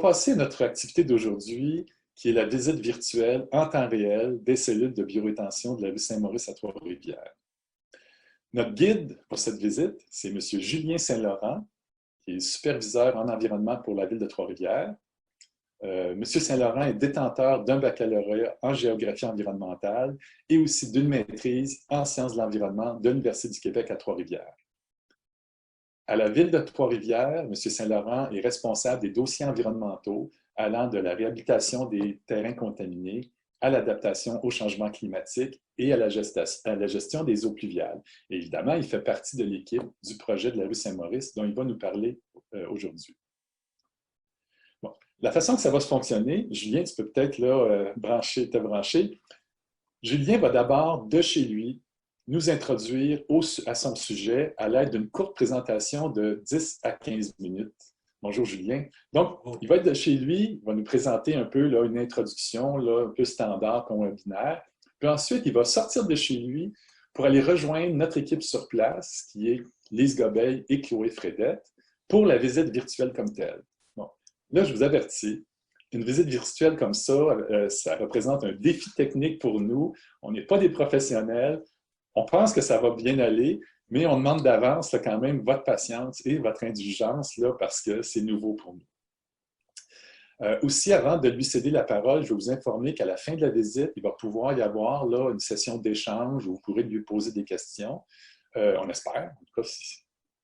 passer à notre activité d'aujourd'hui, qui est la visite virtuelle en temps réel des cellules de biorétention de la rue Saint-Maurice à Trois-Rivières. Notre guide pour cette visite, c'est M. Julien Saint-Laurent, qui est superviseur en environnement pour la ville de Trois-Rivières. M. Saint-Laurent est détenteur d'un baccalauréat en géographie environnementale et aussi d'une maîtrise en sciences de l'environnement de l'Université du Québec à Trois-Rivières. À la ville de Trois-Rivières, M. Saint-Laurent est responsable des dossiers environnementaux allant de la réhabilitation des terrains contaminés à l'adaptation au changement climatique et à la gestion des eaux pluviales. Et évidemment, il fait partie de l'équipe du projet de la rue Saint-Maurice dont il va nous parler aujourd'hui. Bon. La façon que ça va se fonctionner, Julien, tu peux peut-être te brancher. Julien va d'abord, de chez lui, nous introduire à son sujet à l'aide d'une courte présentation de 10 à 15 minutes. Bonjour Julien. Donc, il va être de chez lui, il va nous présenter un peu une introduction un peu standard comme un webinaire. Puis ensuite, il va sortir de chez lui pour aller rejoindre notre équipe sur place, qui est Lise Gobeil et Chloé Fredette, pour la visite virtuelle comme telle. Bon, là, je vous avertis, une visite virtuelle comme ça, ça représente un défi technique pour nous. On n'est pas des professionnels. On pense que ça va bien aller, mais on demande d'avance quand même votre patience et votre indulgence parce que c'est nouveau pour nous. Aussi, avant de lui céder la parole, je vais vous informer qu'à la fin de la visite, il va pouvoir y avoir une session d'échange où vous pourrez lui poser des questions. On espère, en tout cas, si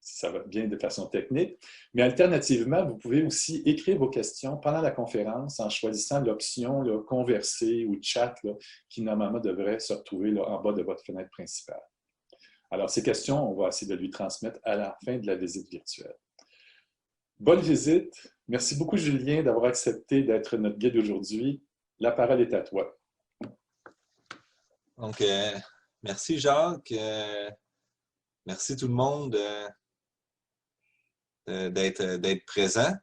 ça va bien de façon technique. Mais alternativement, vous pouvez aussi écrire vos questions pendant la conférence en choisissant l'option « Converser » ou « Chat » qui normalement devrait se retrouver en bas de votre fenêtre principale. Alors, ces questions, on va essayer de lui transmettre à la fin de la visite virtuelle. Bonne visite. Merci beaucoup, Julien, d'avoir accepté d'être notre guide aujourd'hui. La parole est à toi. Donc, merci Jacques. Merci tout le monde d'être présent.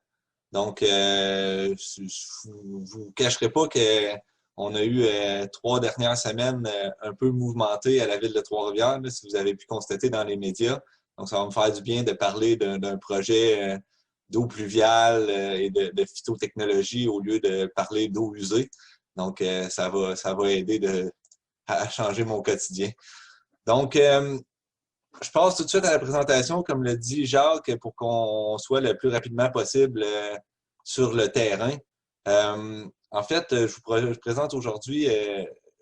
Donc, je ne vous cacherai pas qu'on a eu 3 dernières semaines un peu mouvementées à la ville de Trois-Rivières, si vous avez pu constater dans les médias. Donc, ça va me faire du bien de parler d'un projet d'eau pluviale et de phytotechnologie au lieu de parler d'eau usée. Donc, ça va aider à changer mon quotidien. Donc, je passe tout de suite à la présentation, comme le dit Jacques, pour qu'on soit le plus rapidement possible sur le terrain. En fait, je présente aujourd'hui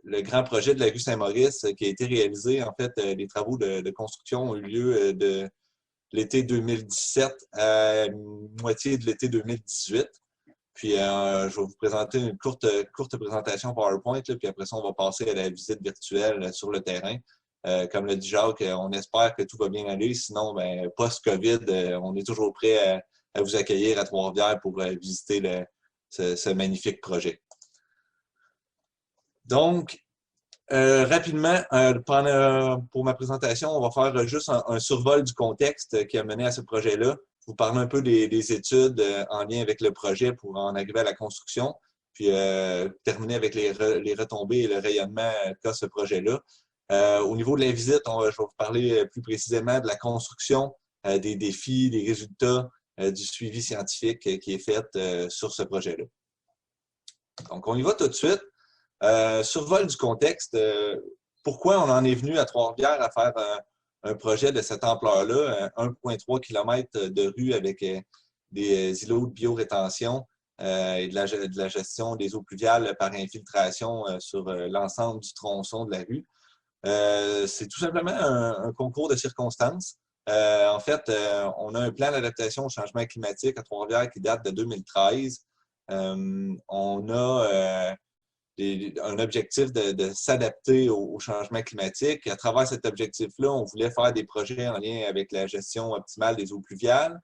le grand projet de la rue Saint-Maurice qui a été réalisé. En fait, les travaux de construction ont eu lieu de l'été 2017 à moitié de l'été 2018. Puis, je vais vous présenter une courte présentation PowerPoint, puis après ça, on va passer à la visite virtuelle sur le terrain. Comme le dit Jacques, on espère que tout va bien aller. Sinon, post-COVID, on est toujours prêt à vous accueillir à Trois-Rivières pour visiter ce magnifique projet. Donc, rapidement, pour ma présentation, on va faire juste un survol du contexte qui a mené à ce projet-là. Vous parler un peu des études en lien avec le projet pour en arriver à la construction, puis terminer avec les retombées et le rayonnement qu'a ce projet-là. Au niveau de la visite, je vais vous parler plus précisément de la construction, des défis, des résultats, du suivi scientifique qui est fait sur ce projet-là. Donc, on y va tout de suite. Survol du contexte. Pourquoi on en est venu à Trois-Rivières à faire un projet de cette ampleur-là, 1,3 km de rue avec des îlots de biorétention et de la gestion des eaux pluviales par infiltration sur l'ensemble du tronçon de la rue. C'est tout simplement un concours de circonstances. En fait, on a un plan d'adaptation au changement climatique à Trois-Rivières qui date de 2013. On a un objectif de s'adapter au changement climatique. À travers cet objectif-là, on voulait faire des projets en lien avec la gestion optimale des eaux pluviales.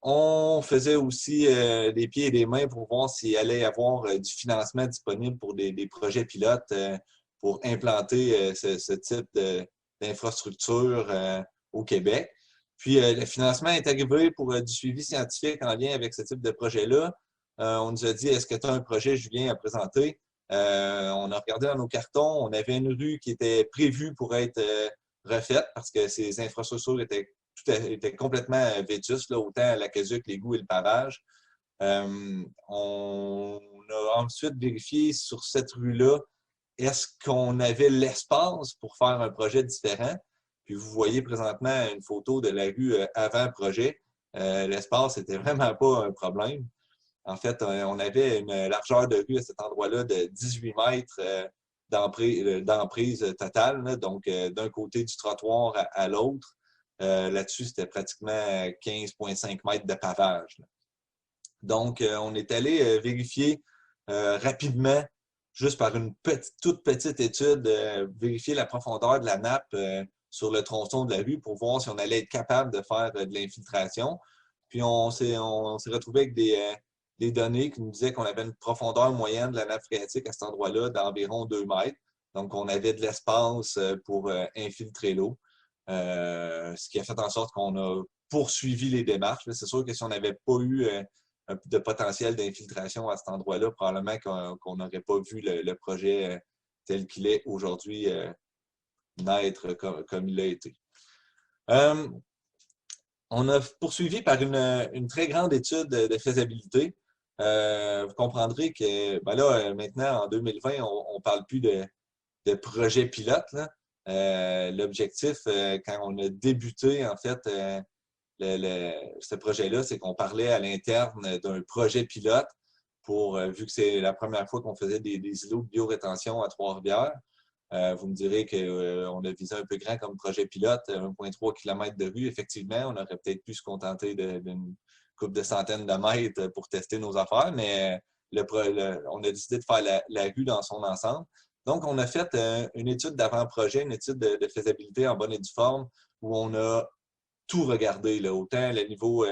On faisait aussi des pieds et des mains pour voir s'il allait y avoir du financement disponible pour des projets pilotes pour implanter ce type d'infrastructure au Québec. Puis, le financement est arrivé pour du suivi scientifique en lien avec ce type de projet-là. On nous a dit, est-ce que tu as un projet, Julien, à présenter? On a regardé dans nos cartons, on avait une rue qui était prévue pour être refaite parce que ces infrastructures étaient complètement vétustes, là, autant l'aqueduc, l'égout et le pavage. On a ensuite vérifié sur cette rue-là, est-ce qu'on avait l'espace pour faire un projet différent? Puis vous voyez présentement une photo de la rue avant projet. L'espace n'était vraiment pas un problème. En fait, on avait une largeur de rue à cet endroit-là de 18 mètres d'emprise totale, là, donc d'un côté du trottoir à l'autre. Là-dessus, c'était pratiquement 15,5 mètres de pavage, là. Donc, on est allé vérifier rapidement, juste par une toute petite étude, vérifier la profondeur de la nappe sur le tronçon de la rue pour voir si on allait être capable de faire de l'infiltration. Puis, on s'est retrouvé avec des données qui nous disaient qu'on avait une profondeur moyenne de la nappe phréatique à cet endroit-là d'environ 2 mètres. Donc, on avait de l'espace pour infiltrer l'eau, ce qui a fait en sorte qu'on a poursuivi les démarches. C'est sûr que si on n'avait pas eu de potentiel d'infiltration à cet endroit-là, probablement qu'on n'aurait pas vu le projet tel qu'il est aujourd'hui naître comme il a été. On a poursuivi par une très grande étude de faisabilité. Vous comprendrez que ben là, maintenant, en 2020, on ne parle plus de projet pilote, là. L'objectif, quand on a débuté, en fait, ce projet-là, c'est qu'on parlait à l'interne d'un projet pilote vu que c'est la première fois qu'on faisait des îlots de biorétention à Trois-Rivières. Vous me direz qu'on a visé un peu grand comme projet pilote, 1,3 km de rue. Effectivement, on aurait peut-être pu se contenter d'une couple de centaines de mètres pour tester nos affaires, mais on a décidé de faire la rue dans son ensemble. Donc, on a fait une étude d'avant-projet, une étude de faisabilité en bonne et due forme, où on a tout regardé, là, autant le niveau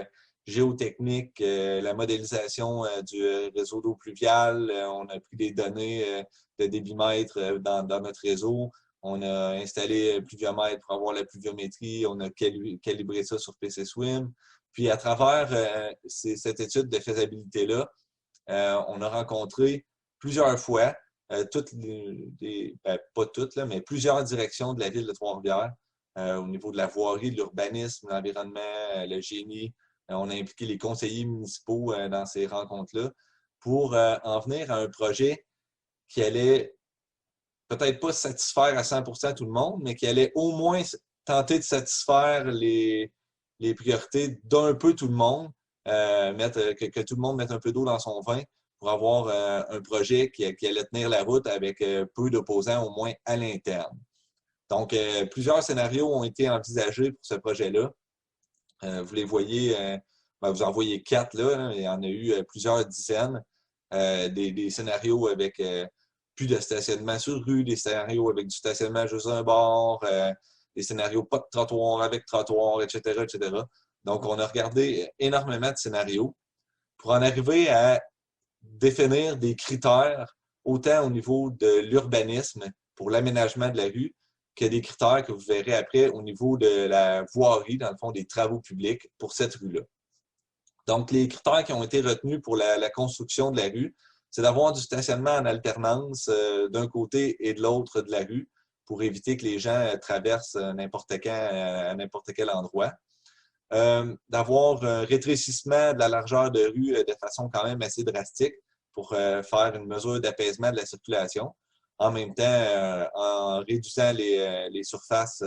géotechnique, la modélisation du réseau d'eau pluviale. On a pris des données de débitmètre dans notre réseau. On a installé pluviomètre pour avoir la pluviométrie. On a calibré ça sur PC Swim. Puis, à travers cette étude de faisabilité-là, on a rencontré plusieurs fois pas toutes, là, mais plusieurs directions de la ville de Trois-Rivières. Au niveau de la voirie, de l'urbanisme, l'environnement, le génie. On a impliqué les conseillers municipaux dans ces rencontres-là pour en venir à un projet qui allait peut-être pas satisfaire à 100% tout le monde, mais qui allait au moins tenter de satisfaire les priorités d'un peu tout le monde, que tout le monde mette un peu d'eau dans son vin pour avoir un projet qui allait tenir la route avec peu d'opposants, au moins à l'interne. Donc, plusieurs scénarios ont été envisagés pour ce projet-là. Vous les voyez, vous en voyez 4 là, hein, il y en a eu plusieurs dizaines. Des scénarios avec plus de stationnement sur rue, des scénarios avec du stationnement juste un bord, des scénarios pas de trottoir avec trottoir, etc., etc. Donc, on a regardé énormément de scénarios pour en arriver à définir des critères, autant au niveau de l'urbanisme pour l'aménagement de la rue, que des critères que vous verrez après au niveau de la voirie, dans le fond, des travaux publics pour cette rue-là. Donc, les critères qui ont été retenus pour la construction de la rue, c'est d'avoir du stationnement en alternance d'un côté et de l'autre de la rue pour éviter que les gens traversent n'importe quand à n'importe quel endroit. D'avoir un rétrécissement de la largeur de rue de façon quand même assez drastique pour faire une mesure d'apaisement de la circulation. En même temps, en réduisant les surfaces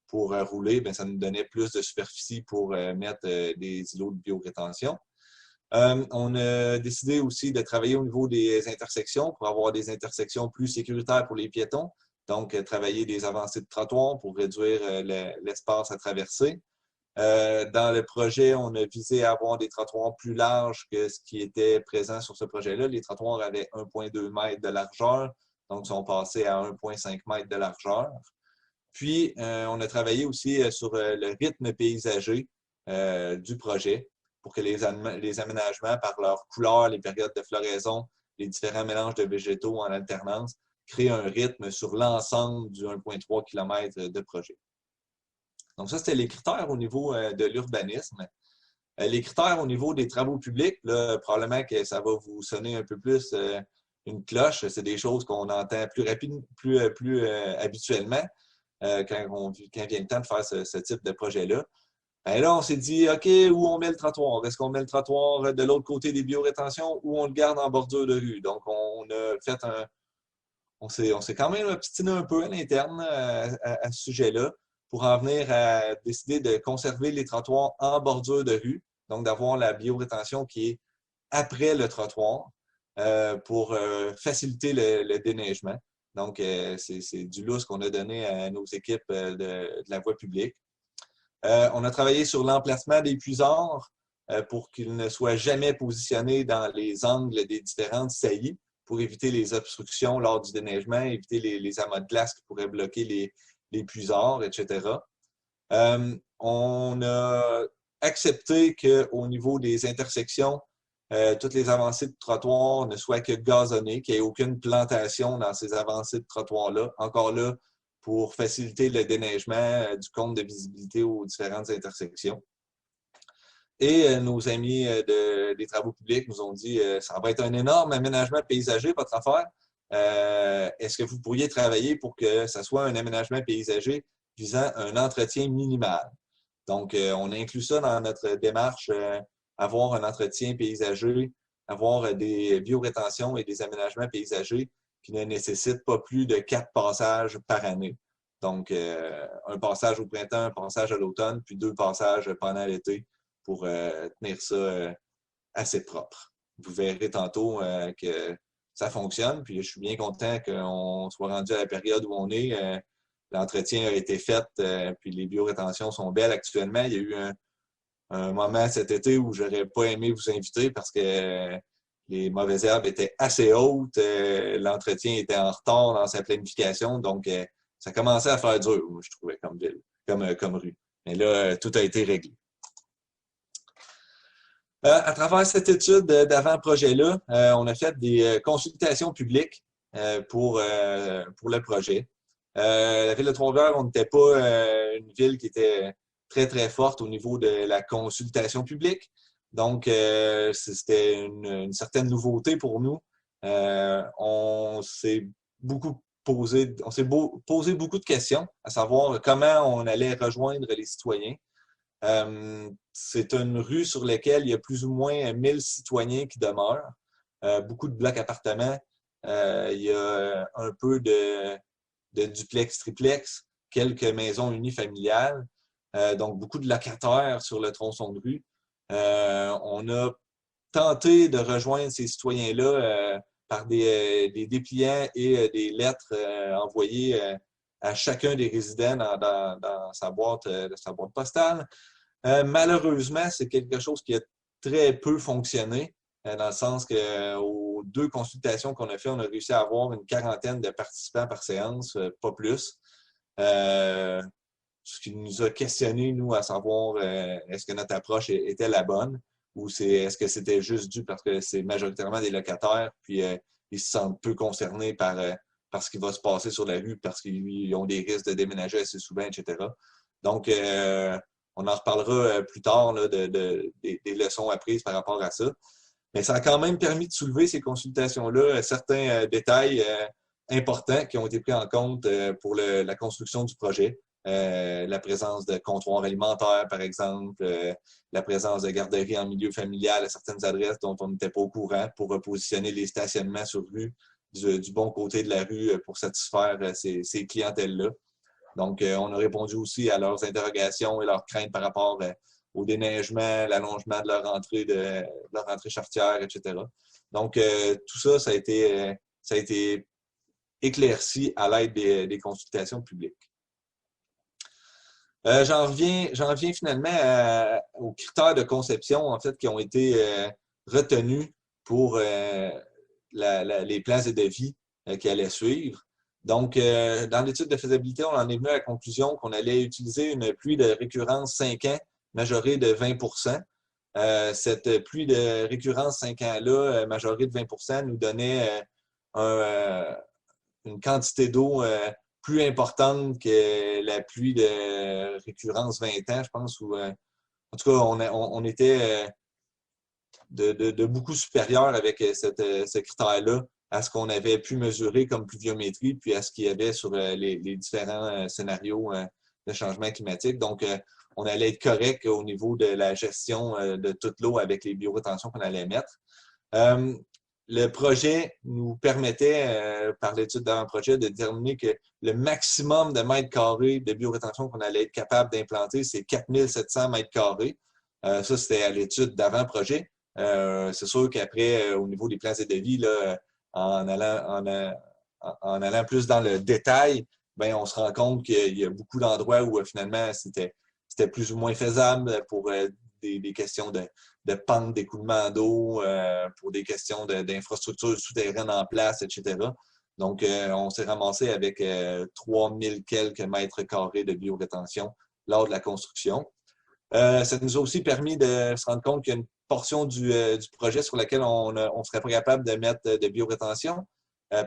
pour rouler, bien, ça nous donnait plus de superficie pour mettre des îlots de biorétention. On a décidé aussi de travailler au niveau des intersections pour avoir des intersections plus sécuritaires pour les piétons. Donc, travailler des avancées de trottoir pour réduire l'espace à traverser. Dans le projet, on a visé à avoir des trottoirs plus larges que ce qui était présent sur ce projet-là. Les trottoirs avaient 1,2 mètres de largeur, donc sont passés à 1,5 mètre de largeur. Puis, on a travaillé aussi sur le rythme paysager du projet pour que les aménagements, par leur couleur, les périodes de floraison, les différents mélanges de végétaux en alternance, créent un rythme sur l'ensemble du 1,3 km de projet. Donc, ça, c'était les critères au niveau de l'urbanisme. Les critères au niveau des travaux publics, là, probablement que ça va vous sonner un peu plus une cloche. C'est des choses qu'on entend plus habituellement quand vient le temps de faire ce type de projet-là. Ben là, on s'est dit, OK, où on met le trottoir? Est-ce qu'on met le trottoir de l'autre côté des biorétentions ou on le garde en bordure de rue? Donc, on a fait on s'est quand même obstiné un peu à l'interne à ce sujet-là pour en venir à décider de conserver les trottoirs en bordure de rue, donc d'avoir la biorétention qui est après le trottoir pour faciliter le déneigement. Donc, c'est du lousse qu'on a donné à nos équipes de la voie publique. On a travaillé sur l'emplacement des puisards pour qu'ils ne soient jamais positionnés dans les angles des différentes saillies pour éviter les obstructions lors du déneigement, éviter les amas de glace qui pourraient bloquer les puisards, etc. On a accepté qu'au niveau des intersections, toutes les avancées de trottoir ne soient que gazonnées, qu'il n'y ait aucune plantation dans ces avancées de trottoir-là. Encore là, pour faciliter le déneigement du compte de visibilité aux différentes intersections. Et nos amis des travaux publics nous ont dit ça va être un énorme aménagement paysager, votre affaire. Est-ce que vous pourriez travailler pour que ça soit un aménagement paysager visant un entretien minimal? Donc, on inclut ça dans notre démarche, avoir un entretien paysager, avoir des biorétentions et des aménagements paysagers qui ne nécessitent pas plus de 4 passages par année. Donc, un passage au printemps, un passage à l'automne, puis 2 passages pendant l'été pour tenir ça assez propre. Vous verrez tantôt que ça fonctionne, puis je suis bien content qu'on soit rendu à la période où on est. L'entretien a été fait, puis les biorétentions sont belles actuellement. Il y a eu un moment cet été où j'aurais pas aimé vous inviter parce que les mauvaises herbes étaient assez hautes, l'entretien était en retard dans sa planification, donc ça commençait à faire dur, je trouvais, comme ville, comme rue. Mais là, tout a été réglé. À travers cette étude d'avant-projet-là, on a fait des consultations publiques pour le projet. La ville de Trois-Rivières, on n'était pas une ville qui était très, très forte au niveau de la consultation publique. Donc, c'était une certaine nouveauté pour nous. On s'est posé beaucoup de questions, à savoir comment on allait rejoindre les citoyens. C'est une rue sur laquelle il y a plus ou moins 1000 citoyens qui demeurent. Beaucoup de blocs appartements. Il y a un peu de duplex, triplex, quelques maisons unifamiliales. Donc, beaucoup de locataires sur le tronçon de rue. On a tenté de rejoindre ces citoyens-là par des dépliants et des lettres envoyées à chacun des résidents dans sa boîte postale. Malheureusement, c'est quelque chose qui a très peu fonctionné, dans le sens qu'aux 2 consultations qu'on a fait, on a réussi à avoir une quarantaine de participants par séance, pas plus. Ce qui nous a questionné, nous, à savoir est-ce que notre approche était la bonne ou est-ce que c'était juste dû parce que c'est majoritairement des locataires, puis ils se sentent peu concernés par ce qui va se passer sur la rue parce qu'ils ont des risques de déménager assez souvent, etc. Donc, on en reparlera plus tard là, des leçons apprises par rapport à ça. Mais ça a quand même permis de soulever ces consultations-là certains détails importants qui ont été pris en compte pour la construction du projet. La présence de comptoirs alimentaires, par exemple, la présence de garderies en milieu familial à certaines adresses dont on n'était pas au courant pour repositionner les stationnements sur rue du bon côté de la rue pour satisfaire ces clientèles-là. Donc, on a répondu aussi à leurs interrogations et leurs craintes par rapport au déneigement, l'allongement de leur entrée charretière, etc. Donc, tout ça, ça a été éclairci à l'aide des consultations publiques. J'en reviens finalement aux critères de conception, en fait, qui ont été retenus pour les plans et devis qui allaient suivre. Donc, dans l'étude de faisabilité, on en est venu à la conclusion qu'on allait utiliser une pluie de récurrence 5 ans majorée de 20 %. Cette pluie de récurrence 5 ans-là, majorée de 20 % nous donnait une quantité d'eau plus importante que la pluie de récurrence 20 ans, je pense. En tout cas, on était de beaucoup supérieur avec ce critère-là à ce qu'on avait pu mesurer comme pluviométrie, puis à ce qu'il y avait sur les différents scénarios de changement climatique. Donc, on allait être correct au niveau de la gestion de toute l'eau avec les biorétentions qu'on allait mettre. Le projet nous permettait, par l'étude d'avant-projet, de déterminer que le maximum de mètres carrés de biorétention qu'on allait être capable d'implanter, c'est 4700 mètres carrés. Ça, c'était à l'étude d'avant-projet. C'est sûr qu'après, au niveau des plans et devis, là, en allant plus dans le détail, ben, on se rend compte qu'il y a beaucoup d'endroits où finalement c'était plus ou moins faisable pour des questions de pente d'écoulement d'eau, pour des questions d'infrastructures souterraines en place, etc. Donc, on s'est ramassé avec 3000 quelques mètres carrés de biorétention lors de la construction. Ça nous a aussi permis de se rendre compte qu'il y a une portion du projet sur laquelle on ne serait pas capable de mettre de biorétention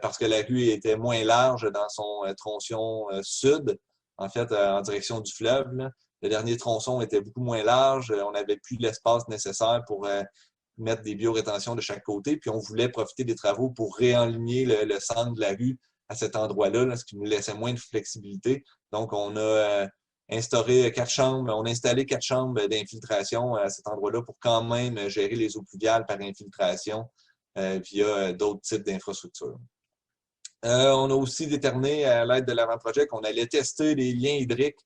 parce que la rue était moins large dans son tronçon sud, en fait, en direction du fleuve. Là. Le dernier tronçon était beaucoup moins large. On n'avait plus l'espace nécessaire pour mettre des biorétentions de chaque côté. Puis on voulait profiter des travaux pour réaligner le centre de la rue à cet endroit-là, là, ce qui nous laissait moins de flexibilité. Donc, on a installé 4 chambres d'infiltration à cet endroit-là pour quand même gérer les eaux pluviales par infiltration via d'autres types d'infrastructures. On a aussi déterminé à l'aide de l'avant-projet qu'on allait tester les liens hydriques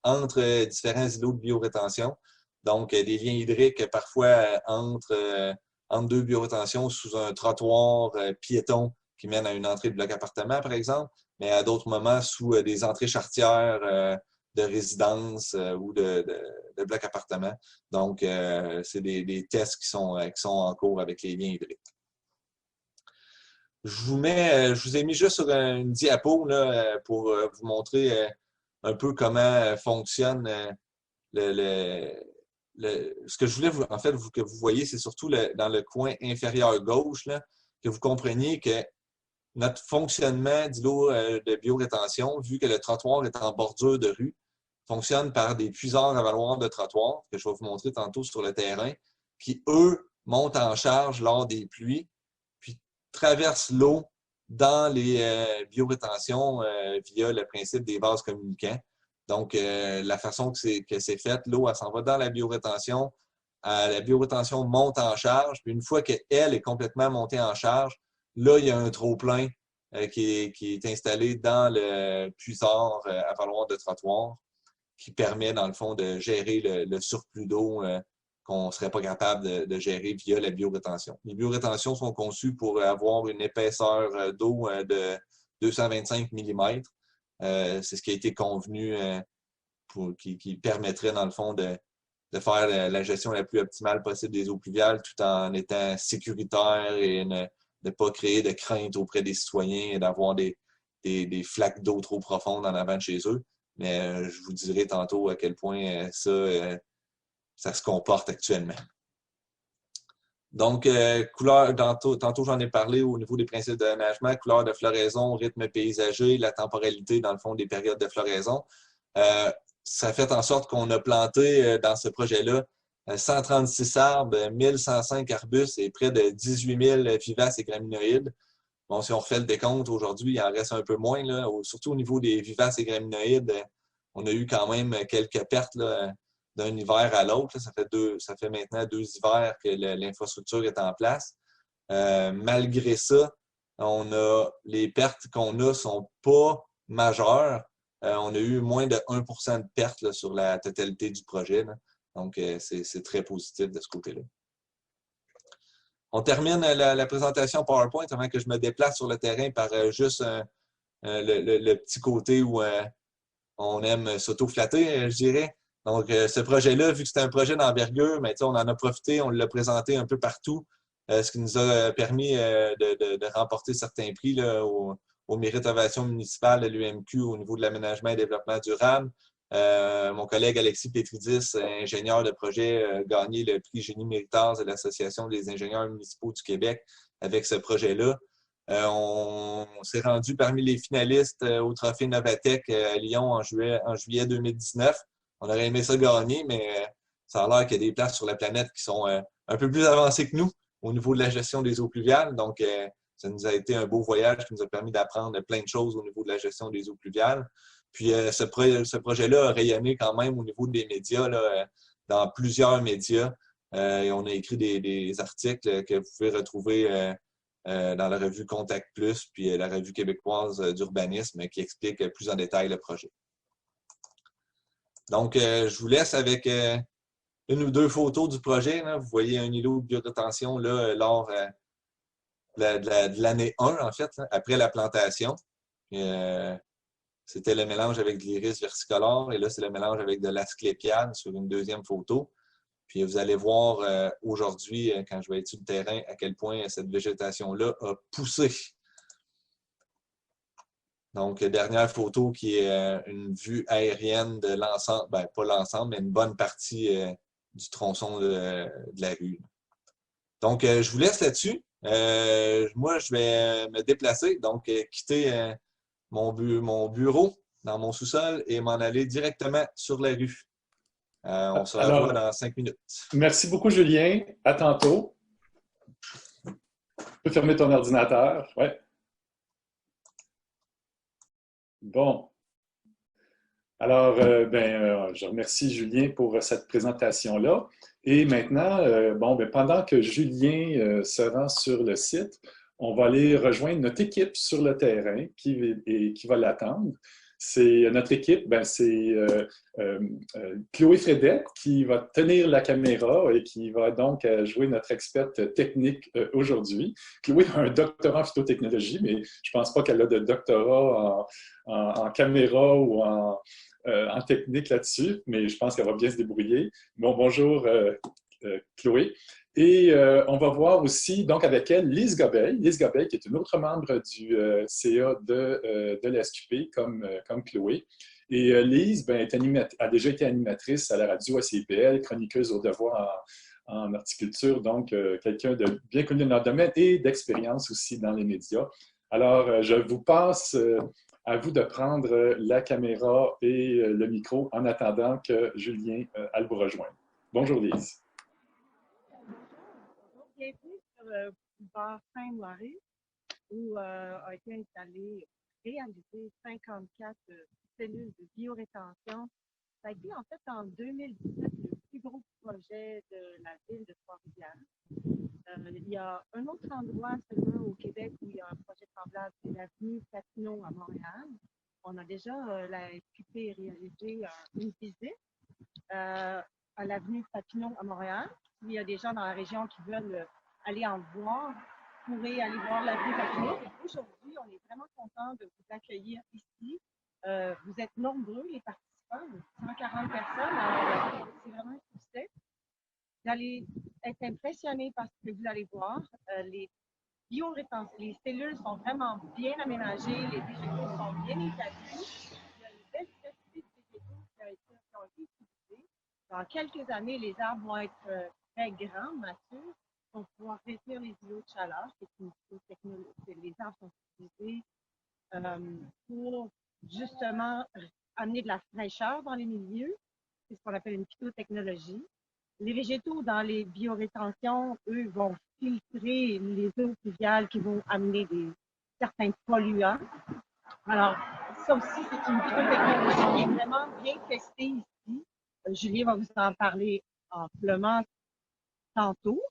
entre différents îlots de biorétention. Donc, des liens hydriques parfois entre deux biorétentions sous un trottoir piéton qui mène à une entrée de bloc appartement, par exemple, mais à d'autres moments sous des entrées charretières de résidence ou de bloc appartement. Donc, c'est des tests qui sont en cours avec les liens hydriques. Je vous ai mis juste sur une diapo là, pour vous montrer un peu comment fonctionne ce que je voulais en fait que vous voyez, c'est surtout dans le coin inférieur gauche, là, que vous compreniez que notre fonctionnement d'îlot de biorétention, vu que le trottoir est en bordure de rue, fonctionne par des puiseurs avaloirs de trottoir, que je vais vous montrer tantôt sur le terrain, qui, eux, montent en charge lors des pluies, puis traversent l'eau dans les biorétentions via le principe des vases communicants. Donc, la façon que c'est fait, l'eau, elle s'en va dans la biorétention monte en charge, puis une fois qu'elle est complètement montée en charge, là, il y a un trop-plein qui est installé dans le puiseur avaloir de trottoir qui permet, dans le fond, de gérer le surplus d'eau qu'on ne serait pas capable de gérer via la biorétention. Les biorétentions sont conçues pour avoir une épaisseur d'eau de 225 mm. C'est ce qui a été convenu qui permettrait, dans le fond, de faire la gestion la plus optimale possible des eaux pluviales tout en étant sécuritaire et ne pas créer de crainte auprès des citoyens et d'avoir des flaques d'eau trop profondes en avant de chez eux. Mais je vous dirai tantôt à quel point ça se comporte actuellement. Donc, couleur, tantôt j'en ai parlé au niveau des principes de nagement, couleur de floraison, rythme paysager, la temporalité, dans le fond, des périodes de floraison. Ça fait en sorte qu'on a planté dans ce projet-là 136 arbres, 1105 arbustes et près de 18 000 vivaces et graminoïdes. Bon, si on refait le décompte, aujourd'hui, il en reste un peu moins. Là. Surtout au niveau des vivaces et graminoïdes, on a eu quand même quelques pertes là, d'un hiver à l'autre. Ça fait maintenant 2 hivers que l'infrastructure est en place. Malgré ça, les pertes qu'on a ne sont pas majeures. On a eu moins de 1% de pertes là, sur la totalité du projet. Là. Donc, c'est très positif de ce côté-là. On termine la présentation PowerPoint avant que je me déplace sur le terrain par juste le petit côté où on aime s'auto-flatter, je dirais. Donc, ce projet-là, vu que c'était un projet d'envergure, mais on en a profité, on l'a présenté un peu partout, ce qui nous a permis de remporter certains prix là, au Mérite Ovation municipale de l'UMQ au niveau de l'aménagement et développement durable. Mon collègue Alexis Petridis, ingénieur de projet, a gagné le prix Génie Méritas de l'Association des ingénieurs municipaux du Québec avec ce projet-là. On s'est rendu parmi les finalistes au Trophée Novatec à Lyon en juillet 2019. On aurait aimé ça gagner, mais ça a l'air qu'il y a des places sur la planète qui sont un peu plus avancées que nous au niveau de la gestion des eaux pluviales. Donc, ça nous a été un beau voyage qui nous a permis d'apprendre plein de choses au niveau de la gestion des eaux pluviales. Puis ce projet-là a rayonné quand même au niveau des médias, là, dans plusieurs médias. Et on a écrit des articles que vous pouvez retrouver dans la revue Contact Plus, puis la revue québécoise d'urbanisme qui explique plus en détail le projet. Donc, je vous laisse avec une ou deux photos du projet. Là. Vous voyez un îlot de biorétention là, lors de l'année 1, en fait, là, après la plantation. C'était le mélange avec de l'iris versicolore et là, c'est le mélange avec de l'asclépiade sur une deuxième photo. Puis vous allez voir aujourd'hui, quand je vais être sur le terrain, à quel point cette végétation-là a poussé. Donc, dernière photo qui est une vue aérienne de l'ensemble, ben, pas l'ensemble, mais une bonne partie du tronçon de la rue. Donc, je vous laisse là-dessus. Moi, je vais me déplacer, donc quitter mon bureau dans mon sous-sol et m'en aller directement sur la rue. On se revoit dans 5 minutes. Merci beaucoup, Julien. À tantôt. Tu peux fermer ton ordinateur. Ouais. Bon. Alors, je remercie Julien pour cette présentation-là. Et maintenant, pendant que Julien se rend sur le site, on va aller rejoindre notre équipe sur le terrain qui va l'attendre. Notre équipe, c'est Chloé Fredette qui va tenir la caméra et qui va donc jouer notre experte technique aujourd'hui. Chloé a un doctorat en phytotechnologie, mais je ne pense pas qu'elle a de doctorat en caméra ou en technique là-dessus, mais je pense qu'elle va bien se débrouiller. Bon, bonjour Chloé. Et on va voir aussi, donc avec elle, Lise Gobeil. Lise Gobeil, qui est une autre membre du CA de l'SQP, comme Chloé. Et Lise a déjà été animatrice à la radio à CIPL, chroniqueuse au devoir en horticulture, donc quelqu'un de bien connu dans le domaine et d'expérience aussi dans les médias. Alors, je vous passe à vous de prendre la caméra et le micro en attendant que Julien aille vous rejoindre. Bonjour Lise. Bienvenue sur le boulevard Saint-Loiret où a été réalisé 54 cellules de biorétention. Ça a été en fait en 2017 le plus gros projet de la ville de Trois-Rivières. Il y a un autre endroit seulement au Québec où il y a un projet semblable, c'est l'avenue Papineau à Montréal. On a déjà, la SQP réalisé une visite à l'avenue Papineau à Montréal. Il y a des gens dans la région qui veulent aller en voir, pourraient aller voir l'avenue Papineau. Aujourd'hui, on est vraiment content de vous accueillir ici. Vous êtes nombreux, les participants, 140 personnes. Alors, c'est vraiment un succès. Vous allez être impressionnés par ce que vous allez voir. Les cellules sont vraiment bien aménagées, les végétaux sont bien établis. Il y a une belle diversité de végétaux qui ont été utilisés. Dans quelques années, les arbres vont être très grands, matures, pour pouvoir réduire les îlots de chaleur. C'est une technologie. Les arbres sont utilisés pour justement amener de la fraîcheur dans les milieux. C'est ce qu'on appelle une phytotechnologie. Les végétaux dans les biorétentions, eux, vont filtrer les eaux pluviales qui vont amener certains polluants. Alors, ça aussi, c'est une phytotechnologie qui est vraiment bien testée ici. Julien va vous en parler amplement tantôt,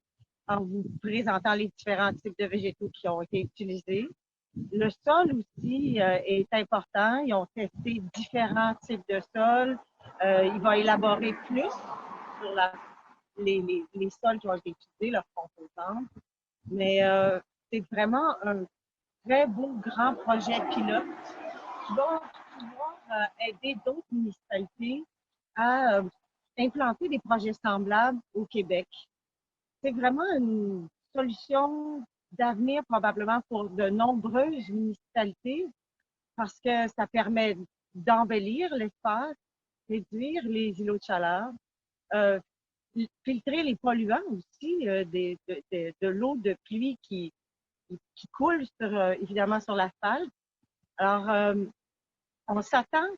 en vous présentant les différents types de végétaux qui ont été utilisés. Le sol aussi est important. Ils ont testé différents types de sols. Il va élaborer plus sur les sols qui ont été utilisés, leurs composantes. Mais c'est vraiment un très beau grand projet pilote qui va pouvoir aider d'autres municipalités à implanter des projets semblables au Québec. C'est vraiment une solution d'avenir probablement pour de nombreuses municipalités parce que ça permet d'embellir l'espace, réduire les îlots de chaleur, filtrer les polluants aussi de l'eau de pluie qui coule évidemment sur l'asphalte. Alors, on s'attend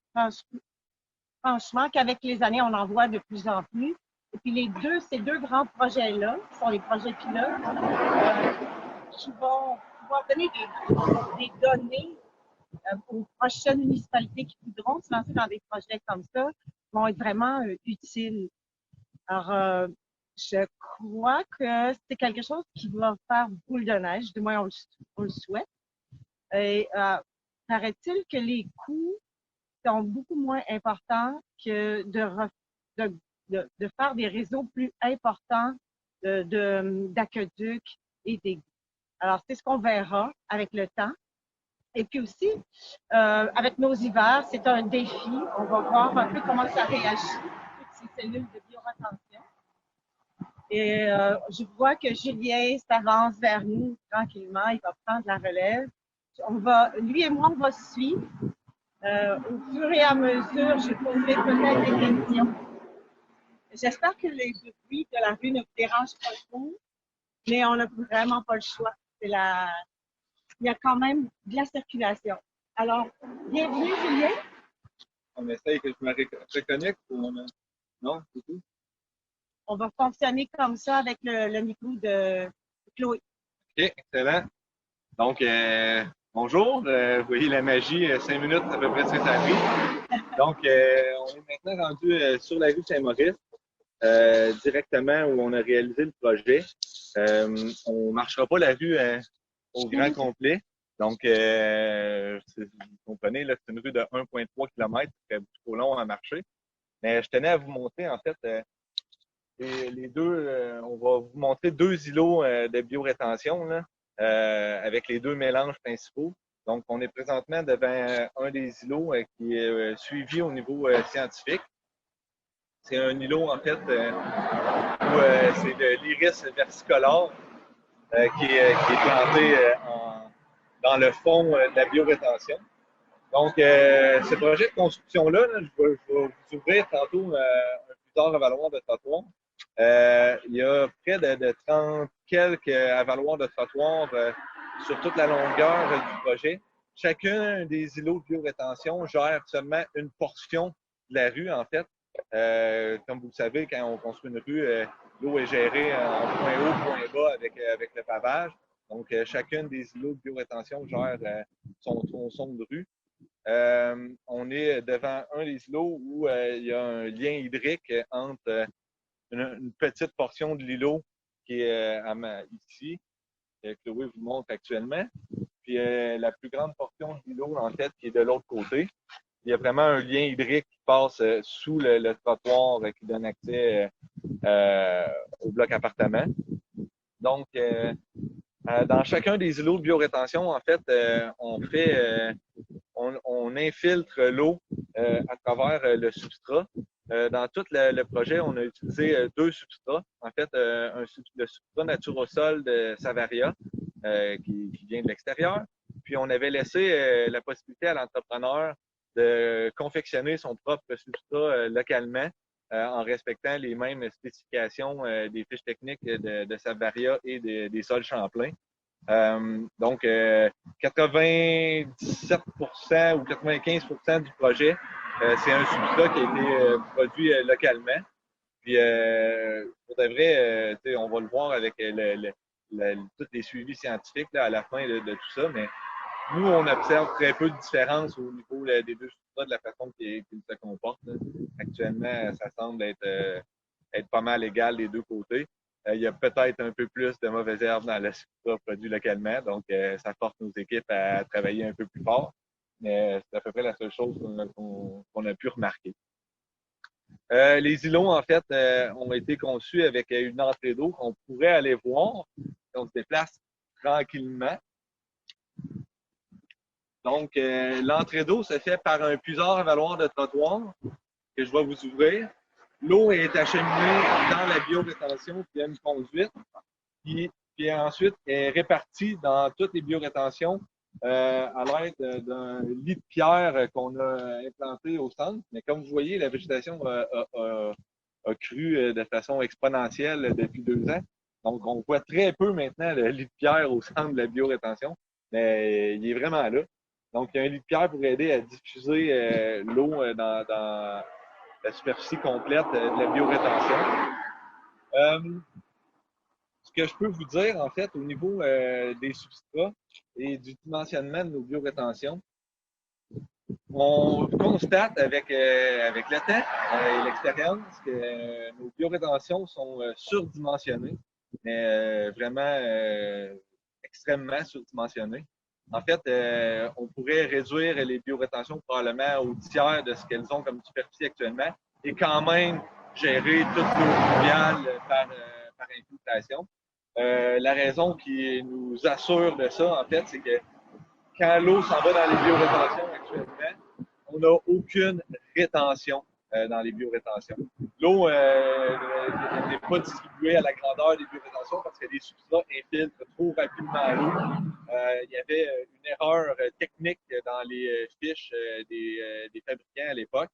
franchement qu'avec les années, on en voit de plus en plus. Et puis ces deux grands projets-là, qui sont les projets pilotes, qui vont pouvoir donner des données aux prochaines municipalités qui voudront se lancer dans des projets comme ça vont être vraiment utiles. Alors, je crois que c'est quelque chose qui va faire boule de neige, du moins on le souhaite. Et paraît-il que les coûts sont beaucoup moins importants que de faire des réseaux plus importants d'aqueducs et d'égouts. Alors, c'est ce qu'on verra avec le temps. Et puis aussi, avec nos hivers, c'est un défi. On va voir un peu comment ça réagit, toutes ces cellules de bioretention. Et je vois que Julien s'avance vers nous tranquillement. Il va prendre la relève. Lui et moi, on va suivre. Au fur et à mesure, je poserai peut-être des questions. J'espère que les bruits de la rue ne vous dérangent pas trop, mais on n'a vraiment pas le choix. Il y a quand même de la circulation. Alors, bienvenue, Julien. On essaye que je me reconnecte ou non, c'est tout? On va fonctionner comme ça avec le micro de Chloé. OK, excellent. Donc, bonjour. Vous voyez la magie, 5 minutes à peu près, c'est ça arrive. Donc, on est maintenant rendu sur la rue Saint-Maurice, directement où on a réalisé le projet. On ne marchera pas la rue au grand complet. Donc, vous comprenez, là, c'est une rue de 1,3 km, c'est beaucoup trop long à marcher. Mais je tenais à vous montrer, en fait, les deux, on va vous montrer deux îlots de biorétention là, avec les deux mélanges principaux. Donc, on est présentement devant un des îlots qui est suivi au niveau scientifique. C'est un îlot, en fait, où c'est de l'iris versicolore qui est planté dans le fond de la biorétention. Donc, ce projet de construction-là, je vais vous ouvrir tantôt un plus tard avaloir de trottoir. Il y a près de 30 quelques avaloirs de trottoir sur toute la longueur du projet. Chacun des îlots de biorétention gère seulement une portion de la rue, en fait. Comme vous le savez, quand on construit une rue, l'eau est gérée en point haut, point bas avec le pavage. Donc, chacune des îlots de biorétention gère son de rue. On est devant un des îlots où il y a un lien hydrique entre une petite portion de l'îlot qui est ici, que Chloé vous montre actuellement, puis la plus grande portion de l'îlot, en fait, qui est de l'autre côté. Il y a vraiment un lien hydrique qui passe sous le trottoir qui donne accès au bloc appartement. Donc, dans chacun des îlots de biorétention, en fait, on infiltre l'eau à travers le substrat. Dans tout le projet, on a utilisé deux substrats. En fait, le substrat Naturosol de Savaria, qui vient de l'extérieur. Puis, on avait laissé la possibilité à l'entrepreneur de confectionner son propre substrat localement en respectant les mêmes spécifications des fiches techniques de Savaria et des sols Champlain. Donc, 97% ou 95% du projet, c'est un substrat qui a été produit localement. Puis, pour de vrai, on va le voir avec tous les suivis scientifiques là, à la fin de tout ça, mais nous, on observe très peu de différence au niveau des deux substrats, de la façon qu'ils se comportent. Là. Actuellement, ça semble être pas mal égal des deux côtés. Il y a peut-être un peu plus de mauvaises herbes dans le substrat produit localement, donc ça force nos équipes à travailler un peu plus fort. Mais c'est à peu près la seule chose qu'on a pu remarquer. Les îlots, en fait, ont été conçus avec une entrée d'eau qu'on pourrait aller voir. On se déplace tranquillement. Donc, l'entrée d'eau se fait par un puisard avaloir de trottoir que je vais vous ouvrir. L'eau est acheminée dans la biorétention via une conduite, puis ensuite est répartie dans toutes les biorétentions à l'aide d'un lit de pierre qu'on a implanté au centre. Mais comme vous voyez, la végétation a cru de façon exponentielle depuis 2 ans. Donc, on voit très peu maintenant le lit de pierre au centre de la biorétention, mais il est vraiment là. Donc, il y a un lit de pierre pour aider à diffuser l'eau dans la superficie complète de la biorétention. Ce que je peux vous dire, en fait, au niveau des substrats et du dimensionnement de nos biorétentions, On constate avec le temps et l'expérience que nos biorétentions sont surdimensionnées, mais vraiment extrêmement surdimensionnées. En fait, on pourrait réduire les biorétentions probablement au tiers de ce qu'elles ont comme superficie actuellement et quand même gérer toute l'eau pluviale par infiltration. La raison qui nous assure de ça, en fait, c'est que quand l'eau s'en va dans les biorétentions actuellement, on n'a aucune rétention dans les biorétentions. L'eau n'est pas distribuée à la grandeur des biorétentions parce que les substrats infiltrent trop rapidement l'eau. Il y avait une erreur technique dans les fiches des fabricants à l'époque.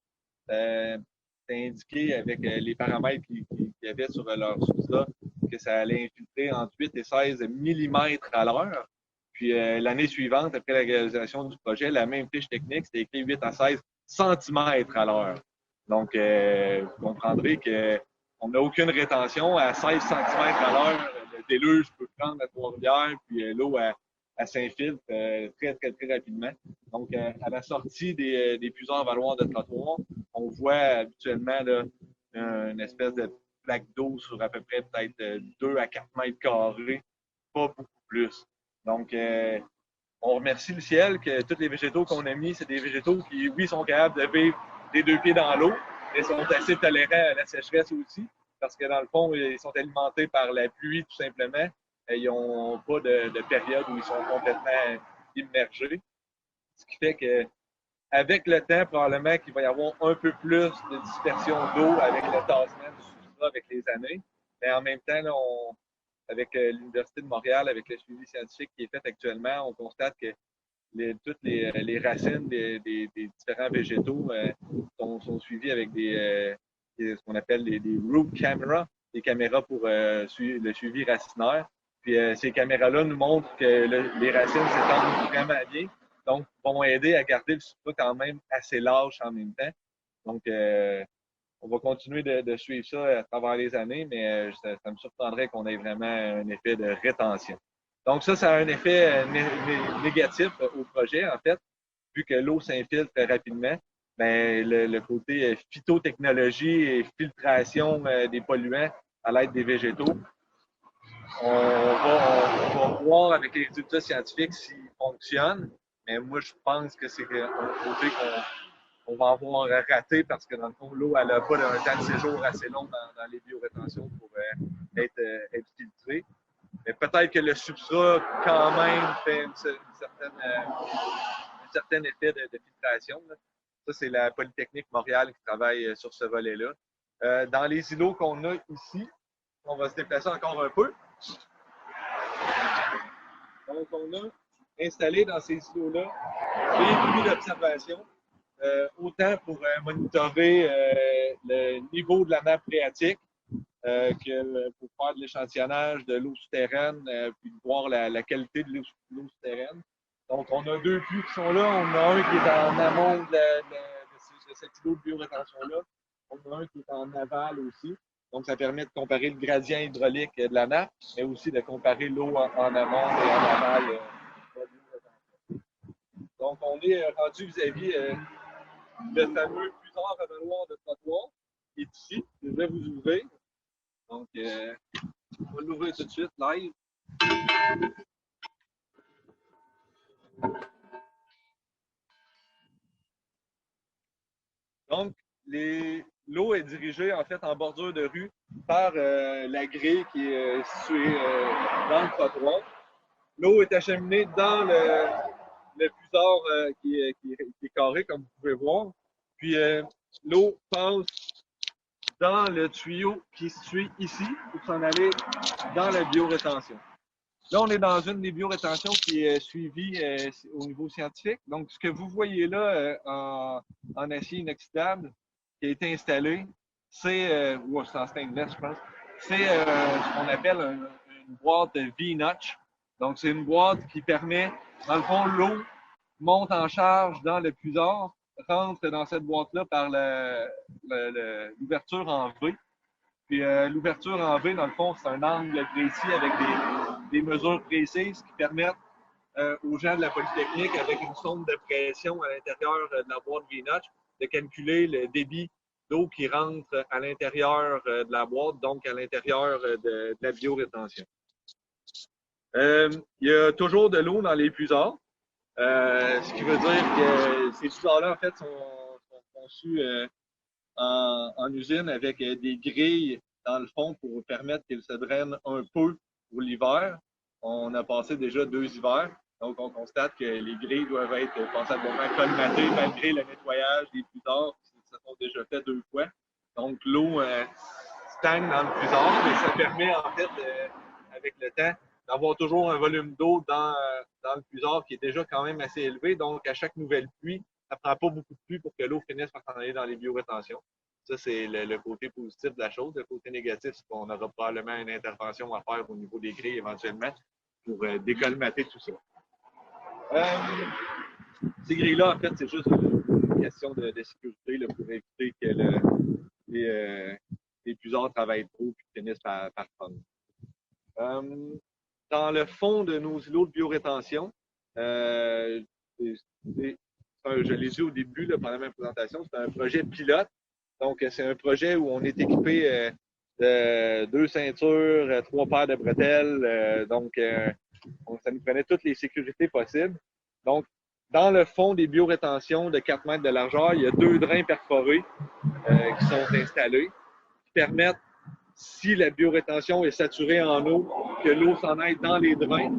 C'était indiqué avec les paramètres qu'il y avait sur leur substrat que ça allait infiltrer entre 8 et 16 mm à l'heure. Puis l'année suivante, après la réalisation du projet, la même fiche technique, c'était écrit 8 à 16 cm à l'heure. Donc, vous comprendrez qu'on n'a aucune rétention. À 16 cm à l'heure, le déluge peut prendre la Trois-Rivières, puis l'eau, elle s'infiltre très, très, très rapidement. Donc, à la sortie des puiseurs valoirs de trottoir, on voit habituellement là, une espèce de plaque d'eau sur à peu près peut-être 2 à 4 mètres carrés, pas beaucoup plus. Donc, on remercie le ciel que tous les végétaux qu'on a mis, c'est des végétaux qui, oui, sont capables de vivre des deux pieds dans l'eau, mais sont assez tolérants à la sécheresse aussi, parce que dans le fond, ils sont alimentés par la pluie tout simplement. Ils n'ont pas de période où ils sont complètement immergés. Ce qui fait que avec le temps, probablement qu'il va y avoir un peu plus de dispersion d'eau avec le tassement du substrat avec les années. Mais en même temps, là, avec l'Université de Montréal, avec le suivi scientifique qui est fait actuellement, on constate que toutes les racines des différents végétaux sont suivies avec ce qu'on appelle des root cameras, des caméras pour le suivi racinaire. Puis ces caméras-là nous montrent que les racines s'étendent vraiment bien, donc vont aider à garder le substrat quand même assez lâche en même temps. Donc, on va continuer de suivre ça à travers les années, mais ça me surprendrait qu'on ait vraiment un effet de rétention. Donc ça a un effet négatif au projet, en fait, vu que l'eau s'infiltre très rapidement. Ben, le côté phytotechnologie et filtration des polluants à l'aide des végétaux, on va voir avec les résultats scientifiques s'ils fonctionnent, mais moi, je pense que c'est un côté qu'on va avoir raté parce que dans le fond, l'eau, elle n'a pas un temps de séjour assez long dans les biorétentions pour être filtrée. Mais peut-être que le substrat, quand même, fait un certain effet de filtration. Là. Ça, c'est la Polytechnique Montréal qui travaille sur ce volet-là. Dans les îlots qu'on a ici, on va se déplacer encore un peu. Donc, on a installé dans ces îlots-là des puits d'observation. Autant pour monitorer le niveau de la nappe phréatique que pour faire de l'échantillonnage de l'eau souterraine, puis voir la qualité de l'eau souterraine. Donc, on a deux puits qui sont là. On a un qui est en amont de cet îlot de biorétention-là. On a un qui est en aval aussi. Donc, ça permet de comparer le gradient hydraulique de la nappe, mais aussi de comparer l'eau en amont et en aval de la biorétention. Donc, on est rendu vis-à-vis le fameux puiseur à valoir de trottoir qui est ici. Je vais vous ouvrir. Donc, on va l'ouvrir tout de suite, live. Donc, l'eau est dirigée en fait en bordure de rue par la grille qui est située dans le trottoir. L'eau est acheminée dans le puiseur qui est carré, comme vous pouvez voir. Puis, l'eau passe dans le tuyau qui est situé ici pour s'en aller dans la biorétention. Là, on est dans une des biorétentions qui est suivie au niveau scientifique. Donc, ce que vous voyez là en acier inoxydable qui a été installé, c'est en stainless, je pense, c'est ce qu'on appelle une boîte de V-notch. Donc, c'est une boîte qui permet, dans le fond, l'eau monte en charge dans le puiseur, rentre dans cette boîte-là par l'ouverture en V. Puis l'ouverture en V, dans le fond, c'est un angle précis avec des mesures précises qui permettent aux gens de la Polytechnique avec une sonde de pression à l'intérieur de la boîte V-Notch de calculer le débit d'eau qui rentre à l'intérieur de la boîte, donc à l'intérieur de la biorétention. Il y a toujours de l'eau dans les puisards, ce qui veut dire que ces puisards-là, en fait, sont conçus en usine avec des grilles dans le fond pour permettre qu'ils se drainent un peu pour l'hiver. On a passé déjà 2 hivers, donc on constate que les grilles doivent être passablement colmatées malgré le nettoyage des puisards qui se sont déjà fait 2 fois. Donc l'eau stagne dans le puisard et ça permet en fait, avec le temps, d'avoir toujours un volume d'eau dans le puisard qui est déjà quand même assez élevé. Donc à chaque nouvelle pluie, ça ne prend pas beaucoup de pluie pour que l'eau finisse par s'en aller dans les biorétentions. Ça, c'est le côté positif de la chose. Le côté négatif, c'est qu'on aura probablement une intervention à faire au niveau des grilles éventuellement pour décolmater tout ça. Ces grilles-là, en fait, c'est juste une question de sécurité là, pour éviter que les puisards travaillent trop et finissent par prendre. Dans le fond de nos îlots de biorétention, je l'ai dit au début là, pendant ma présentation, c'est un projet pilote. Donc, c'est un projet où on est équipé de 2 ceintures, 3 paires de bretelles. Donc, ça nous prenait toutes les sécurités possibles. Donc, dans le fond des biorétentions de 4 mètres de largeur, il y a 2 drains perforés qui sont installés, qui permettent, si la biorétention est saturée en eau, que l'eau s'en aille dans les drains,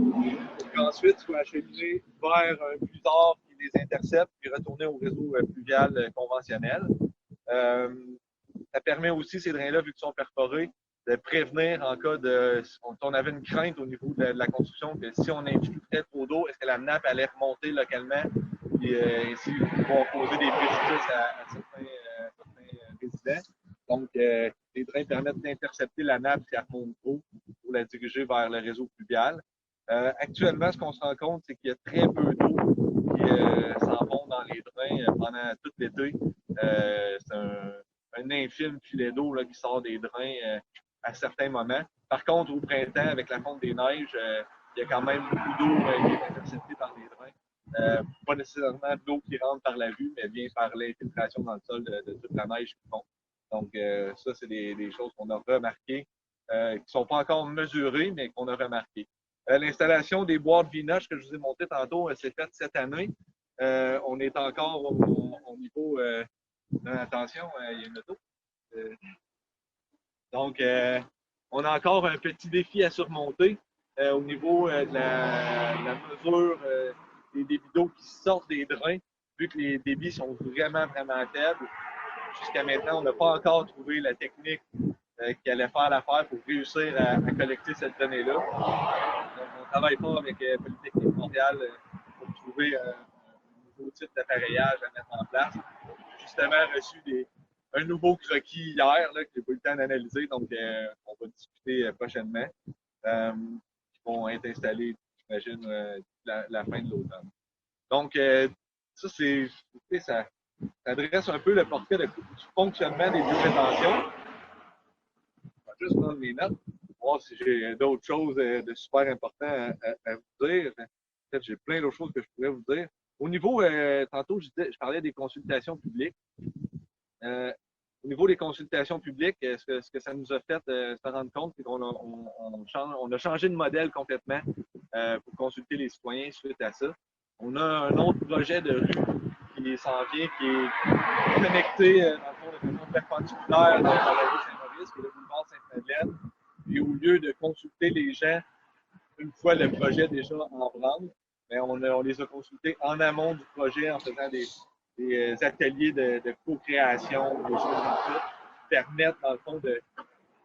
pour qu'ensuite soit acheminée vers un puisard qui les intercepte, puis retourner au réseau pluvial conventionnel. Ça permet aussi, ces drains-là, vu qu'ils sont perforés, de prévenir en cas de... On avait une crainte au niveau de la construction que si on infiltrait trop d'eau, est-ce que la nappe allait remonter localement et ainsi vont causer des préjudices à certains résidents. Donc, les drains permettent d'intercepter la nappe si elle remonte trop pour la diriger vers le réseau pluvial. Actuellement, ce qu'on se rend compte, c'est qu'il y a très peu d'eau qui s'en vont dans les drains pendant tout l'été. C'est un infime filet d'eau qui sort des drains à certains moments. Par contre, au printemps, avec la fonte des neiges, il y a quand même beaucoup d'eau qui est interceptée par les drains. Pas nécessairement de l'eau qui rentre par la vue, mais bien par l'infiltration dans le sol de toute la neige qui fond. Donc, ça, c'est des choses qu'on a remarquées, qui ne sont pas encore mesurées, mais qu'on a remarquées. L'installation des boîtes V-Notch que je vous ai montré tantôt, s'est faite cette année. On est encore au niveau... attention, il y a une auto. Donc, on a encore un petit défi à surmonter au niveau de la mesure des débits d'eau qui sortent des drains, vu que les débits sont vraiment, vraiment faibles. Jusqu'à maintenant, on n'a pas encore trouvé la technique qui allait faire l'affaire pour réussir à collecter cette donnée-là. Donc, on travaille pas avec Polytechnique Montréal pour trouver un nouveau type d'appareillage à mettre en place. J'ai justement reçu un nouveau croquis hier là, que j'ai pas eu le temps d'analyser, donc on va discuter prochainement. Qui vont être installés, j'imagine, la fin de l'automne. Donc, ça dresse un peu le portrait du fonctionnement des biorétentions. Je vais juste prendre mes notes pour voir si j'ai d'autres choses de super importantes à vous dire. En fait, j'ai plein d'autres choses que je pourrais vous dire. Au niveau, tantôt, je parlais des consultations publiques. Au niveau des consultations publiques, ce que ça nous a fait se rendre compte, c'est qu'on a changé de modèle complètement pour consulter les citoyens suite à ça. On a un autre projet de rue qui s'en vient, qui est connecté dans le fond de façon perpendiculaire dans la rue Saint-Maurice, qui est le boulevard Sainte-Madeleine. Et au lieu de consulter les gens une fois le projet déjà en branle, mais on les a consultés en amont du projet en faisant des ateliers de co-création, des choses comme ça, qui permettent, dans le fond,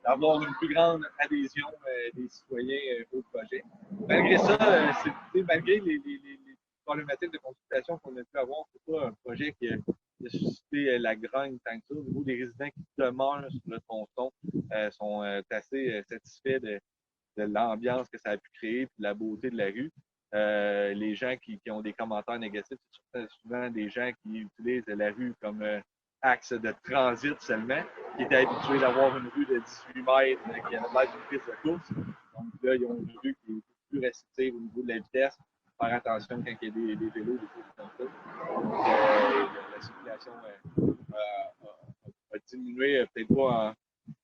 d'avoir une plus grande adhésion des citoyens au projet. Malgré ça, malgré les problématiques de consultation qu'on a pu avoir, c'est pas un projet qui a suscité la grogne tant que ça. Au niveau des résidents qui demeurent sur le tronçon sont assez satisfaits de l'ambiance que ça a pu créer et de la beauté de la rue. Les gens qui ont des commentaires négatifs, c'est souvent des gens qui utilisent la rue comme axe de transit seulement, qui étaient habitués d'avoir une rue de 18 mètres qui avait l'air d'une piste de course. Donc là, ils ont une rue qui est plus restrictive au niveau de la vitesse. faire attention quand il y a des vélos, des choses comme ça. Donc, la circulation a diminué, peut-être pas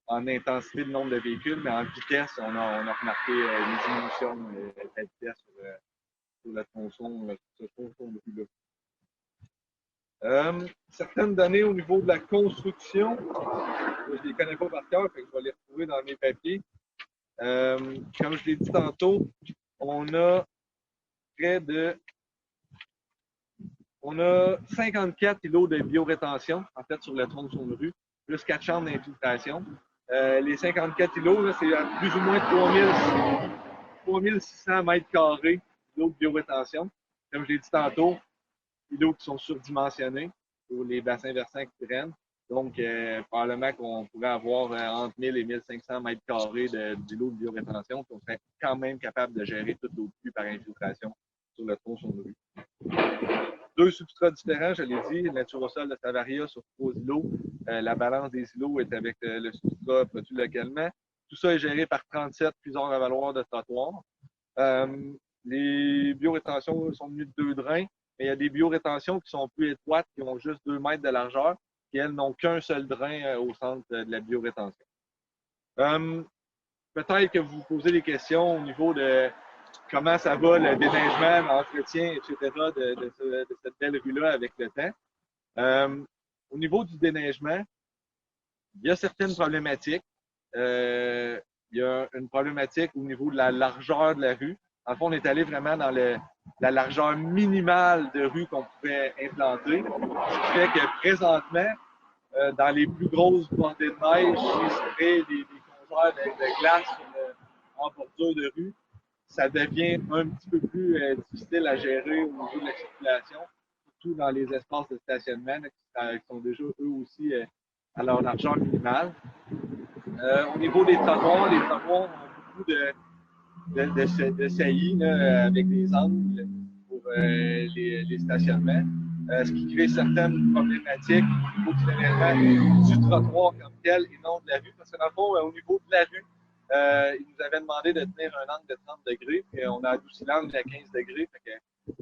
en intensité de nombre de véhicules, mais en vitesse, on a remarqué une diminution de la vitesse sur le tronçon de rue-là. Certaines données au niveau de la construction, je ne les connais pas par cœur, fait que je vais les retrouver dans mes papiers. Comme je l'ai dit tantôt, on a 54 îlots de biorétention, en fait, sur le tronçon de rue, plus 4 chambres d'infiltration. Les 54 îlots, c'est à plus ou moins 3600 mètres carrés d'îlots de biorétention. Comme je l'ai dit tantôt, îlots qui sont surdimensionnés pour les bassins versants qui traînent. Donc, probablement qu'on pourrait avoir entre 1000 et 1500 mètres carrés d'îlots de biorétention, puis on serait quand même capable de gérer toute l'eau de pluie par infiltration sur le tronçon de rue. 2 substrats différents, je l'ai dit, nature au sol de Savaria sur 3 îlots. La balance des îlots est avec le substrat produit localement. Tout ça est géré par 37 puiseurs à valoir de trottoir. Les biorétentions sont mues de 2 drains, mais il y a des biorétentions qui sont plus étroites, qui ont juste 2 mètres de largeur, qui, elles, n'ont qu'un seul drain au centre de la biorétention. Peut-être que vous posez des questions au niveau de comment ça va, le déneigement, l'entretien, etc. de cette belle rue-là avec le temps. Au niveau du déneigement, il y a certaines problématiques. Il y a une problématique au niveau de la largeur de la rue. En fait, on est allé vraiment dans la largeur minimale de rue qu'on pouvait implanter. Ce qui fait que présentement, dans les plus grosses bordées de neige, il se crée des congères de glace en bordure de rue. Ça devient un petit peu plus difficile à gérer au niveau de la circulation, surtout dans les espaces de stationnement qui sont déjà eux aussi à leur largeur minimale. Au niveau des trottoirs, les trottoirs ont beaucoup de saillies là, avec des angles pour les stationnements, ce qui crée certaines problématiques au niveau du déneigement du trottoir comme tel et non de la rue. Parce que dans le fond, au niveau de la rue, ils nous avaient demandé de tenir un angle de 30 degrés, puis on a adouci l'angle à 15 degrés. Fait que,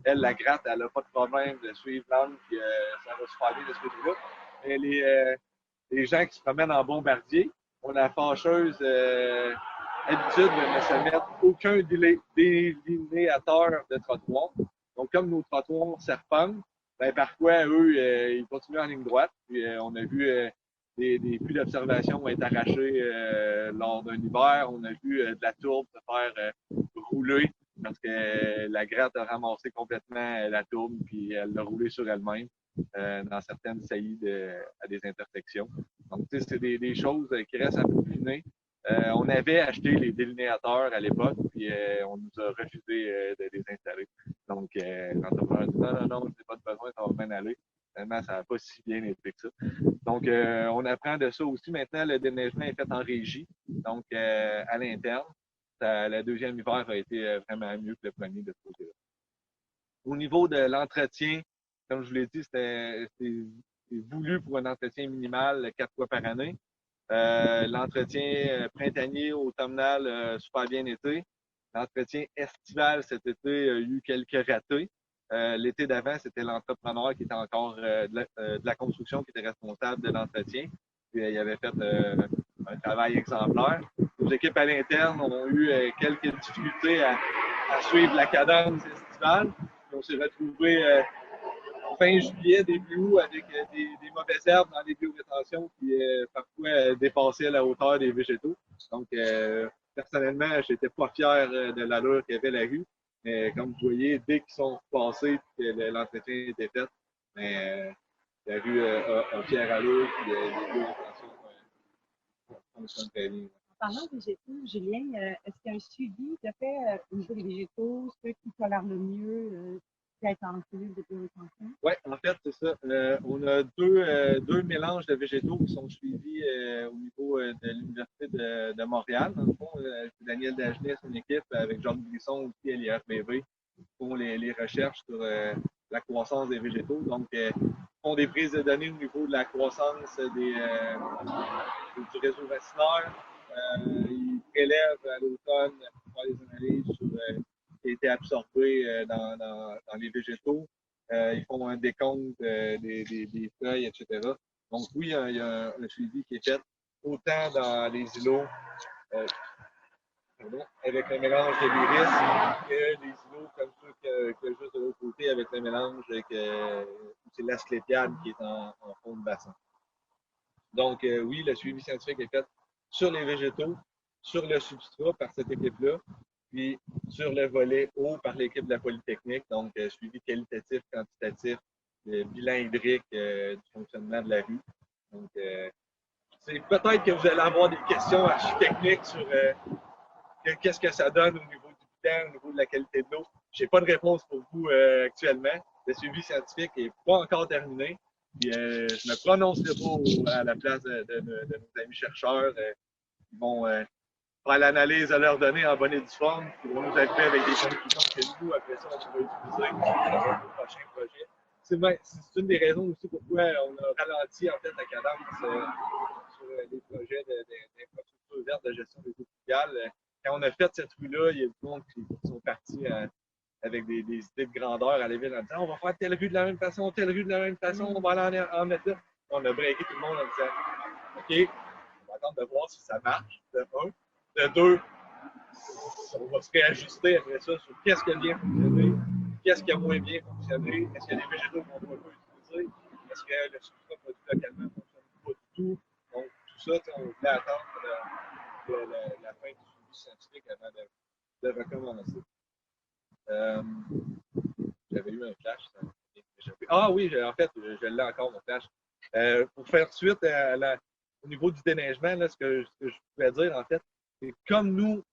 elle, la gratte, elle n'a pas de problème de suivre l'angle, puis ça va se faire bien de ce côté-là. Mais les gens qui se promènent en bombardier ont la fâcheuse habitude de ne se mettre aucun délinéateur de trottoir. Donc, comme nos trottoirs serpentent, ben, parfois, eux, ils continuent en ligne droite. Puis, on a vu des puits d'observation être arrachés lors d'un hiver. On a vu de la tourbe se faire rouler parce que la gratte a ramassé complètement la tourbe puis elle l'a roulé sur elle-même dans certaines saillies à des intersections. Donc, tu sais, c'est des choses qui restent à peaufiner. On avait acheté les délinéateurs à l'époque, puis on nous a refusé de les installer. Donc, l'entrepreneur a dit non, je n'ai pas de besoin, ça va bien aller. Finalement, ça n'a pas si bien été que ça. Donc, on apprend de ça aussi. Maintenant, le déneigement est fait en régie, donc à l'interne. Le deuxième hiver a été vraiment mieux que le premier de ce côté-là. Au niveau de l'entretien, comme je vous l'ai dit, c'est voulu pour un entretien minimal 4 fois par année. L'entretien printanier, automnal, super bien été. L'entretien estival cet été a eu quelques ratés. L'été d'avant, c'était l'entrepreneur qui était encore de la construction qui était responsable de l'entretien. Puis il avait fait un travail exemplaire. Nos équipes à l'interne ont eu quelques difficultés à suivre la cadence estivale. On s'est retrouvés fin juillet, début août, avec des mauvaises herbes dans les biorétentions qui parfois dépassaient la hauteur des végétaux. Donc, personnellement, j'étais pas fier de l'allure qu'avait la rue. Mais comme vous voyez, dès qu'ils sont passés et que l'entretien était fait, la rue a fière allure et les biorétentions fonctionnent très bien. En parlant de végétaux, Julien, est-ce qu'il y a un suivi de fait au niveau des végétaux, ceux qui tolèrent le mieux d'être en cellule de biorétention? Oui, en fait, c'est ça. On a deux mélanges de végétaux qui sont suivis au niveau de l'Université de Montréal. Dans le fond, c'est Daniel Dagenet, son équipe, avec Jean Brisson aussi à l'IRPV, qui font les recherches sur la croissance des végétaux. Donc, ils font des prises de données au niveau de la croissance du réseau racinaire. Ils prélèvent à l'automne pour faire des analyses sur a été absorbé dans les végétaux. Ils font un décompte des feuilles, etc. Donc oui, il y a un suivi qui est fait autant dans les îlots avec le mélange de l'iris que les îlots comme ceux qu'il y a juste de l'autre côté avec le mélange que c'est l'asclépiade qui est en fond de bassin. Donc oui, le suivi scientifique est fait sur les végétaux, sur le substrat par cette équipe-là, puis sur le volet eau par l'équipe de la Polytechnique, donc suivi qualitatif, quantitatif, le bilan hydrique du fonctionnement de la rue. Donc, c'est peut-être que vous allez avoir des questions architectoniques sur qu'est-ce que ça donne au niveau du bilan, au niveau de la qualité de l'eau. Je n'ai pas de réponse pour vous actuellement. Le suivi scientifique n'est pas encore terminé. Puis, je ne me prononcerai pas à la place de nos amis chercheurs. Ils vont faire l'analyse de leurs données en bonne et due forme, puis ils vont nous arriver avec des conclusions que nous, après ça, on pourra utiliser dans nos prochains projets. C'est une des raisons aussi pourquoi on a ralenti en fait la cadence sur les projets d'infrastructures vertes de gestion des eaux pluviales. Quand on a fait cette rue-là, il y a du monde qui sont partis avec des idées de grandeur à la ville en disant on va faire telle rue de la même façon, telle rue de la même façon, on va aller en mettre là. On a breaké tout le monde en disant OK, on va attendre de voir si ça marche, de un. De deux, on va se réajuster après ça sur qu'est-ce qui a bien fonctionné, qu'est-ce qui a moins bien fonctionné, est-ce qu'il y a des végétaux qu'on ne va pas utiliser, est-ce que le substrat produit localement ne fonctionne pas du tout. Donc, tout ça, on voulait attendre la fin du suivi scientifique avant de recommencer. J'avais eu un flash. Ah oui, en fait, je l'ai encore, mon flash. Pour faire suite au niveau du déneigement, là, ce que je pouvais dire, en fait, c'est comme nous,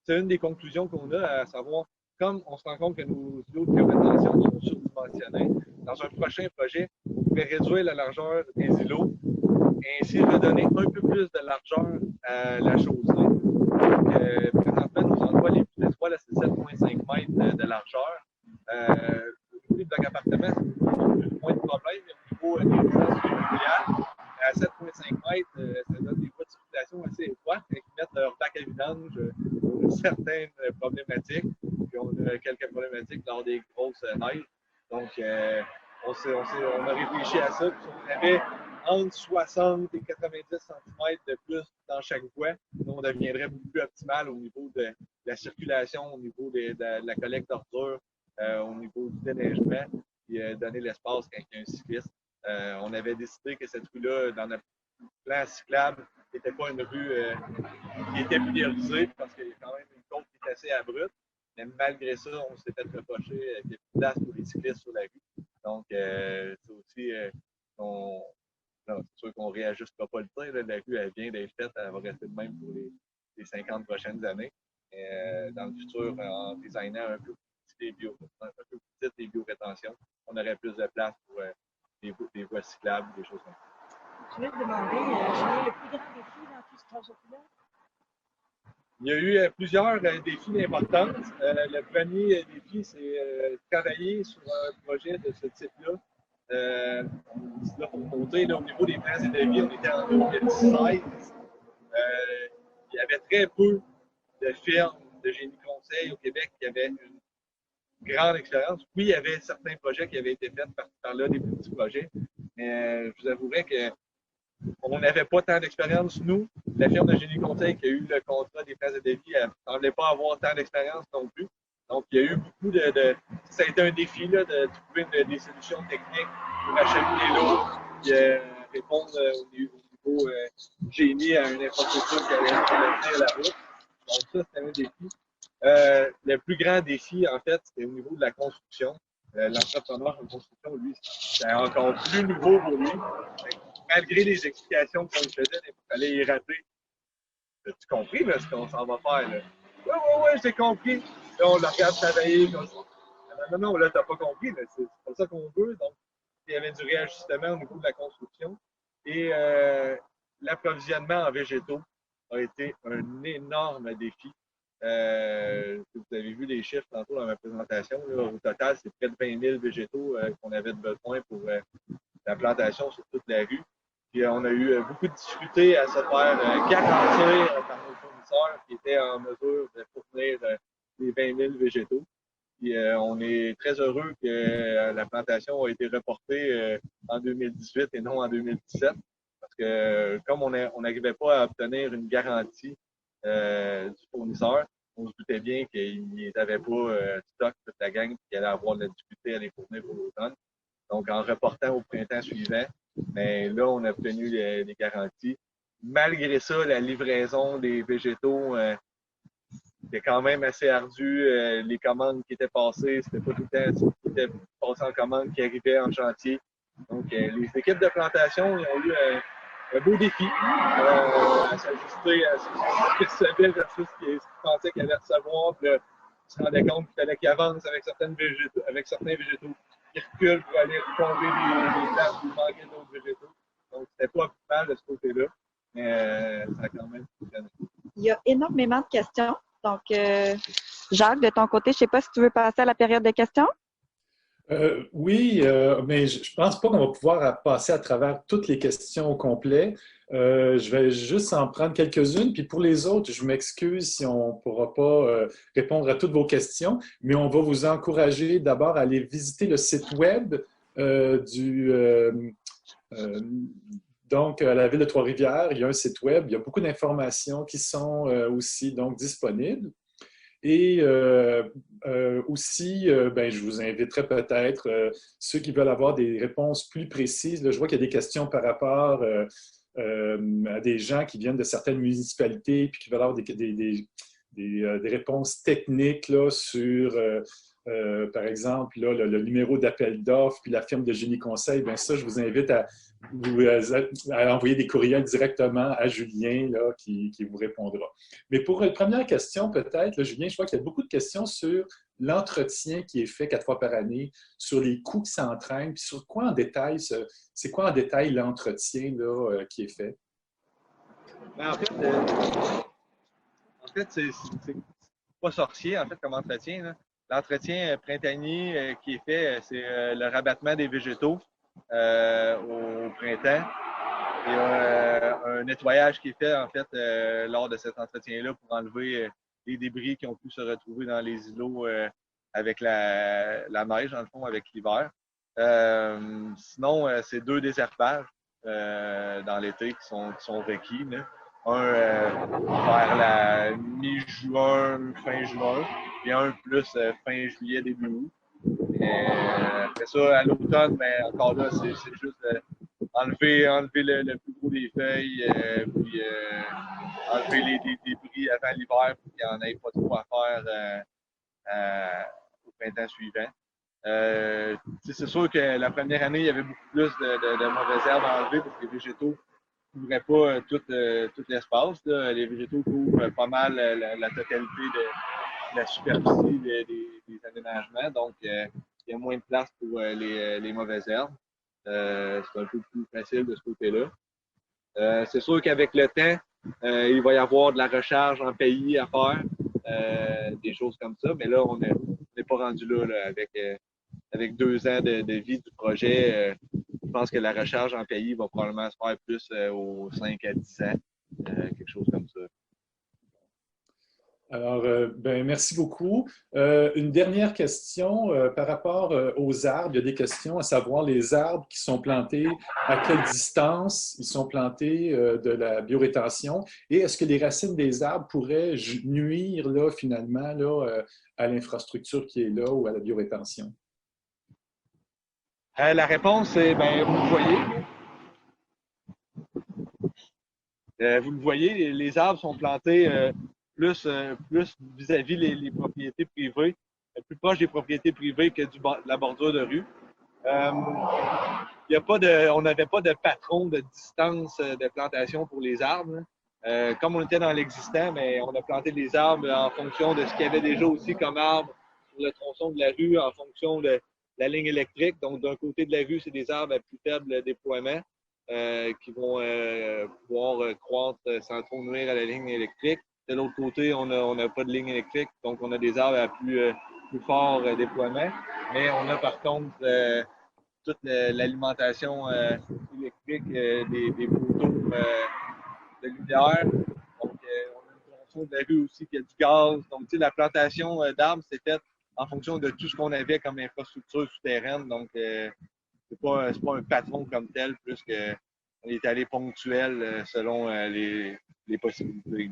c'est une des conclusions qu'on a, à savoir, comme on se rend compte que nos îlots de biorétention sont surdimensionnés, dans un prochain projet, on pourrait réduire la largeur des îlots et ainsi redonner un peu plus de largeur à la chaussée. Présentement, nos endroits les plus étroits, c'est 7,5 mètres de largeur. Au niveau des blocs appartements, c'est moins de problème, mais au niveau des distances immobilières, à 7,5 mètres, ça donne des voies de circulation assez étroites qui mettent leur bac à vidange pour certaines problématiques. Puis on a quelques problématiques lors des grosses neiges. Donc, on a réfléchi à ça. Puis on avait entre 60 et 90 cm de plus dans chaque voie. On deviendrait beaucoup plus optimal au niveau de la circulation, au niveau de la collecte d'ordures, au niveau du déneigement, puis donner l'espace quand il y a un cycliste. On avait décidé que cette rue-là, dans notre plan cyclable, n'était pas une rue qui était priorisée parce qu'il y a quand même une côte qui est assez abrupte. Mais malgré ça, on s'est fait reprocher qu'il y a plus de place pour les cyclistes sur la rue. Donc, c'est aussi, c'est sûr qu'on ne réajustera pas le tir. La rue, elle vient d'être faite, elle va rester de même pour les 50 prochaines années. Dans le futur, en designant un peu plus petites les biorétentions, on aurait plus de place pour des voies cyclables, des choses comme ça. Je voulais te demander, quel est le plus grand défi dans tout ce projet-là? Il y a eu plusieurs défis d'importance. Le premier défi, c'est travailler sur un projet de ce type-là. Là, pour compter, là, au niveau des plans et devis, on était en 2016. Il y avait très peu de firmes de génie conseil au Québec qui avaient une grande expérience. Oui, il y avait certains projets qui avaient été faits par là, des petits projets, mais je vous avouerai qu'on n'avait pas tant d'expérience, nous. La firme de génie conseil qui a eu le contrat des plans et devis, elle ne semblait pas avoir tant d'expérience non plus. Donc, il y a eu beaucoup ça a été un défi là, de trouver des solutions techniques pour acheminer l'eau, puis répondre au niveau génie à une infrastructure qui allait tenir la route. Donc, ça, c'était un défi. Le plus grand défi, en fait, c'était au niveau de la construction. L'entrepreneur en construction, lui, c'était encore plus nouveau pour lui. Malgré les explications qu'on lui faisait, il fallait y rater. As-tu compris là, ce qu'on s'en va faire? Là? Oui, j'ai compris. Là, on le regarde travailler. Non, là, t'as pas compris. C'est pas ça qu'on veut. Donc, il y avait du réajustement au niveau de la construction. Et l'approvisionnement en végétaux a été un énorme défi. Vous avez vu les chiffres tantôt dans ma présentation. Là, au total, c'est près de 20 000 végétaux qu'on avait besoin pour la plantation sur toute la rue. Puis on a eu beaucoup de difficultés à se faire garantir par nos fournisseurs qui étaient en mesure de fournir les 20 000 végétaux. Puis on est très heureux que la plantation a été reportée en 2018 et non en 2017. Parce que comme on n'arrivait pas à obtenir une garantie du fournisseur, on se doutait bien qu'ils n'avaient pas stock toute la gang, qu'il allait avoir de la difficulté à les fournir pour l'automne. Donc, en reportant au printemps suivant, mais là, on a obtenu les garanties. Malgré ça, la livraison des végétaux était quand même assez ardue. Les commandes qui étaient passées, c'était pas tout le temps ce qui était passé en commande qui arrivait en chantier. Donc, les équipes de plantation ont eu un beau défi à s'ajuster à ce qu'ils recevaient versus ce qu'ils pensaient qu'ils allaient recevoir. Puis là, ils se rendaient compte qu'il fallait qu'ils avancent avec certains végétaux qui reculent pour aller tomber des places où il manquait d'autres végétaux. Donc, c'était pas optimal de ce côté-là, mais ça a quand même fonctionné. Il y a énormément de questions. Donc, Jacques, de ton côté, je ne sais pas si tu veux passer à la période de questions? Oui, mais je ne pense pas qu'on va pouvoir passer à travers toutes les questions au complet. Je vais juste en prendre quelques-unes. Puis pour les autres, je m'excuse si on ne pourra pas répondre à toutes vos questions, mais on va vous encourager d'abord à aller visiter le site web donc, à la ville de Trois-Rivières, il y a un site web, il y a beaucoup d'informations qui sont aussi donc disponibles. Et aussi, je vous inviterai peut-être ceux qui veulent avoir des réponses plus précises. Là, je vois qu'il y a des questions par rapport à des gens qui viennent de certaines municipalités puis qui veulent avoir des réponses techniques là, sur, par exemple, là, le numéro d'appel d'offres puis la firme de génie conseil. Bien, ça, je vous invite à envoyer des courriels directement à Julien là, qui vous répondra. Mais pour une première question, peut-être, là, Julien, je vois qu'il y a beaucoup de questions sur l'entretien qui est fait 4 fois par année, sur les coûts qui s'entraînent, puis sur quoi en détail, c'est quoi en détail l'entretien là, qui est fait? En fait, c'est pas sorcier, en fait, comme entretien. Là. L'entretien printanier qui est fait, c'est le rabattement des végétaux au printemps. Il y a un nettoyage qui est fait, en fait, lors de cet entretien-là pour enlever les débris qui ont pu se retrouver dans les îlots avec la neige, dans le fond, avec l'hiver. Sinon, c'est 2 désherbages dans l'été qui sont requis. Là. Un vers la mi-juin, fin juin, et un plus fin juillet, début août. Après ça, à l'automne, mais encore là, c'est juste enlever le plus gros des feuilles, puis enlever les débris avant l'hiver pour qu'il n'y en ait pas trop à faire au printemps suivant. C'est sûr que la première année, il y avait beaucoup plus de mauvaises herbes à enlever parce que les végétaux ne couvraient pas tout l'espace. Les végétaux couvrent pas mal la totalité de la superficie des aménagements. Donc, il y a moins de place pour les mauvaises herbes. C'est un peu plus facile de ce côté-là. C'est sûr qu'avec le temps, il va y avoir de la recharge en pays à faire, des choses comme ça. Mais là, on n'est pas rendu là avec 2 ans de vie du projet. Je pense que la recharge en pays va probablement se faire plus aux 5 à 10 ans, quelque chose comme ça. Alors, merci beaucoup. Une dernière question par rapport aux arbres. Il y a des questions à savoir les arbres qui sont plantés, à quelle distance ils sont plantés de la biorétention et est-ce que les racines des arbres pourraient nuire là, finalement là, à l'infrastructure qui est là ou à la biorétention? La réponse est, vous le voyez. Vous le voyez, les arbres sont plantés plus vis-à-vis les propriétés privées, plus proche des propriétés privées que de la bordure de rue. On n'avait pas de patron de distance de plantation pour les arbres. Comme on était dans l'existant, mais on a planté les arbres en fonction de ce qu'il y avait déjà aussi comme arbre sur le tronçon de la rue, en fonction de la ligne électrique. Donc, d'un côté de la rue, c'est des arbres à plus faible déploiement qui vont pouvoir croître sans trop nuire à la ligne électrique. De l'autre côté, on n'a pas de ligne électrique, donc on a des arbres à plus fort déploiement. Mais on a par contre toute l'alimentation électrique des poteaux de lumière. Donc, on a une tronçon de la rue aussi qui a du gaz. Donc, la plantation d'arbres s'est faite en fonction de tout ce qu'on avait comme infrastructure souterraine. Donc, c'est pas un patron comme tel, plus qu'on est allé ponctuel selon les possibilités.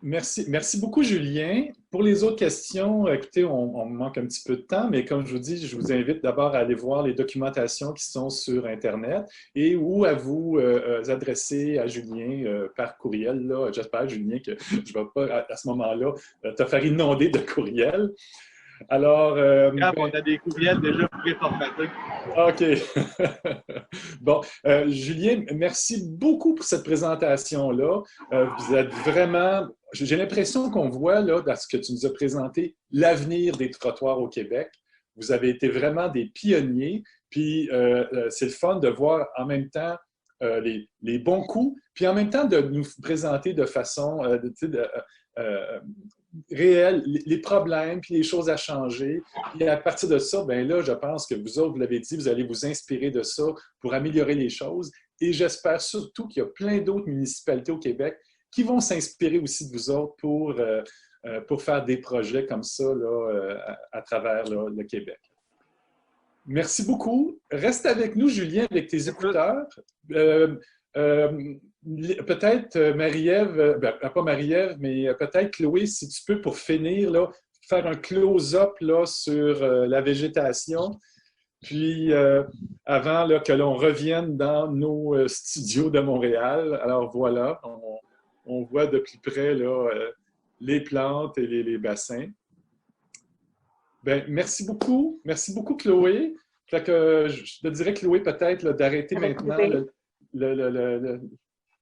Merci beaucoup, Julien. Pour les autres questions, écoutez, on manque un petit peu de temps, mais comme je vous dis, je vous invite d'abord à aller voir les documentations qui sont sur Internet et ou à vous adresser à Julien par courriel. J'espère, Julien, que je ne vais pas, à ce moment-là, te faire inonder de courriels. Alors, on a des courriels déjà préformatés. OK. Bon, Julien, merci beaucoup pour cette présentation-là. Vous êtes vraiment, j'ai l'impression qu'on voit là, dans ce que tu nous as présenté, l'avenir des trottoirs au Québec. Vous avez été vraiment des pionniers, puis c'est le fun de voir en même temps les bons coups, puis en même temps de nous présenter de façon réel, les problèmes, puis les choses à changer. Et à partir de ça, bien là, je pense que vous autres, vous l'avez dit, vous allez vous inspirer de ça pour améliorer les choses. Et j'espère surtout qu'il y a plein d'autres municipalités au Québec qui vont s'inspirer aussi de vous autres pour faire des projets comme ça là, à travers là, le Québec. Merci beaucoup. Reste avec nous, Julien, avec tes écouteurs. Peut-être Marie-Ève, pas Marie-Ève, mais peut-être Chloé, si tu peux, pour finir, là, faire un close-up là, sur la végétation, puis avant là, que l'on revienne dans nos studios de Montréal. Alors voilà, on voit de plus près là, les plantes et les bassins. Bien, merci beaucoup, Chloé. Fait que je te dirais, Chloé, peut-être d'arrêter maintenant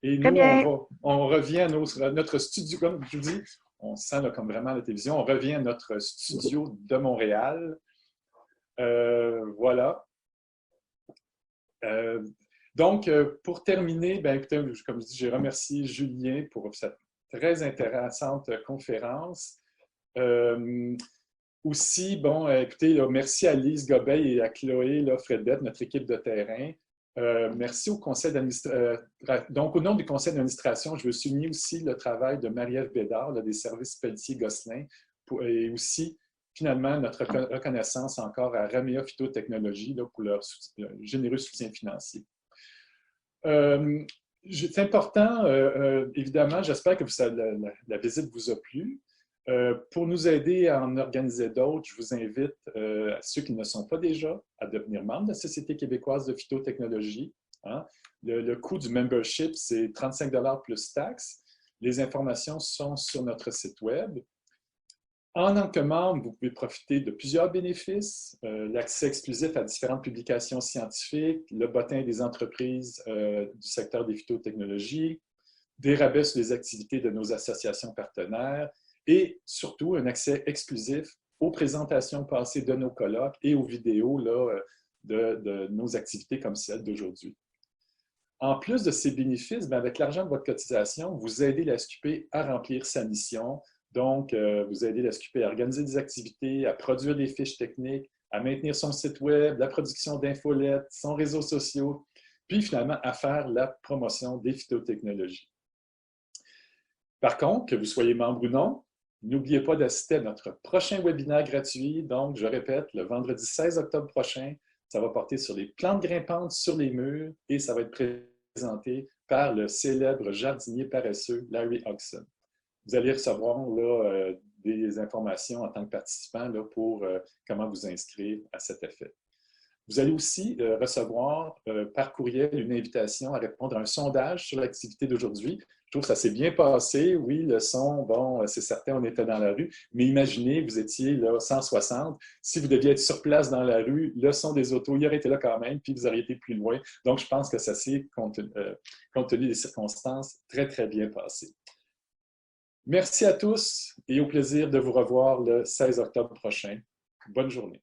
et nous, on revient à notre studio, comme je vous dis, on sent là, comme vraiment la télévision, on revient à notre studio de Montréal. Voilà. Donc, pour terminer, ben, écoutez, comme je dis, j'ai remercié Julien pour cette très intéressante conférence. Aussi, bon, écoutez, là, merci à Lise Gobeil et à Chloé Fredette, notre équipe de terrain. Merci au conseil d'administration. Donc, au nom du conseil d'administration, je veux souligner aussi le travail de Marie-Ève Bédard, là, des services Pelletier-Gosselin, et aussi, finalement, notre reconnaissance encore à Ramea Phytotechnologies là, pour leur généreux soutien financier. C'est important, évidemment, j'espère que la visite vous a plu. Pour nous aider à en organiser d'autres, je vous invite, à ceux qui ne sont pas déjà, à devenir membre de la Société québécoise de phytotechnologie. Hein? Le coût du membership, c'est 35 $ plus taxes. Les informations sont sur notre site Web. En tant que membre, vous pouvez profiter de plusieurs bénéfices, l'accès exclusif à différentes publications scientifiques, le bottin des entreprises du secteur des phytotechnologies, des rabais sur les activités de nos associations partenaires, et surtout un accès exclusif aux présentations passées de nos colloques et aux vidéos là, de nos activités comme celle d'aujourd'hui. En plus de ces bénéfices, bien, avec l'argent de votre cotisation, vous aidez la SQP à remplir sa mission. Donc, vous aidez la SQP à organiser des activités, à produire des fiches techniques, à maintenir son site Web, la production d'infolettes, son réseau social, puis finalement à faire la promotion des phytotechnologies. Par contre, que vous soyez membre ou non, n'oubliez pas d'assister à notre prochain webinaire gratuit. Donc, je répète, le vendredi 16 octobre prochain, ça va porter sur les plantes grimpantes sur les murs et ça va être présenté par le célèbre jardinier paresseux Larry Hodgson. Vous allez recevoir là, des informations en tant que participant là, pour comment vous inscrire à cet effet. Vous allez aussi recevoir par courriel une invitation à répondre à un sondage sur l'activité d'aujourd'hui. Je trouve que ça s'est bien passé. Oui, le son, bon, c'est certain, on était dans la rue, mais imaginez, vous étiez là 160. Si vous deviez être sur place dans la rue, le son des autos, il aurait été là quand même, puis vous auriez été plus loin. Donc, je pense que ça s'est, compte tenu des circonstances, très, très bien passé. Merci à tous et au plaisir de vous revoir le 16 octobre prochain. Bonne journée.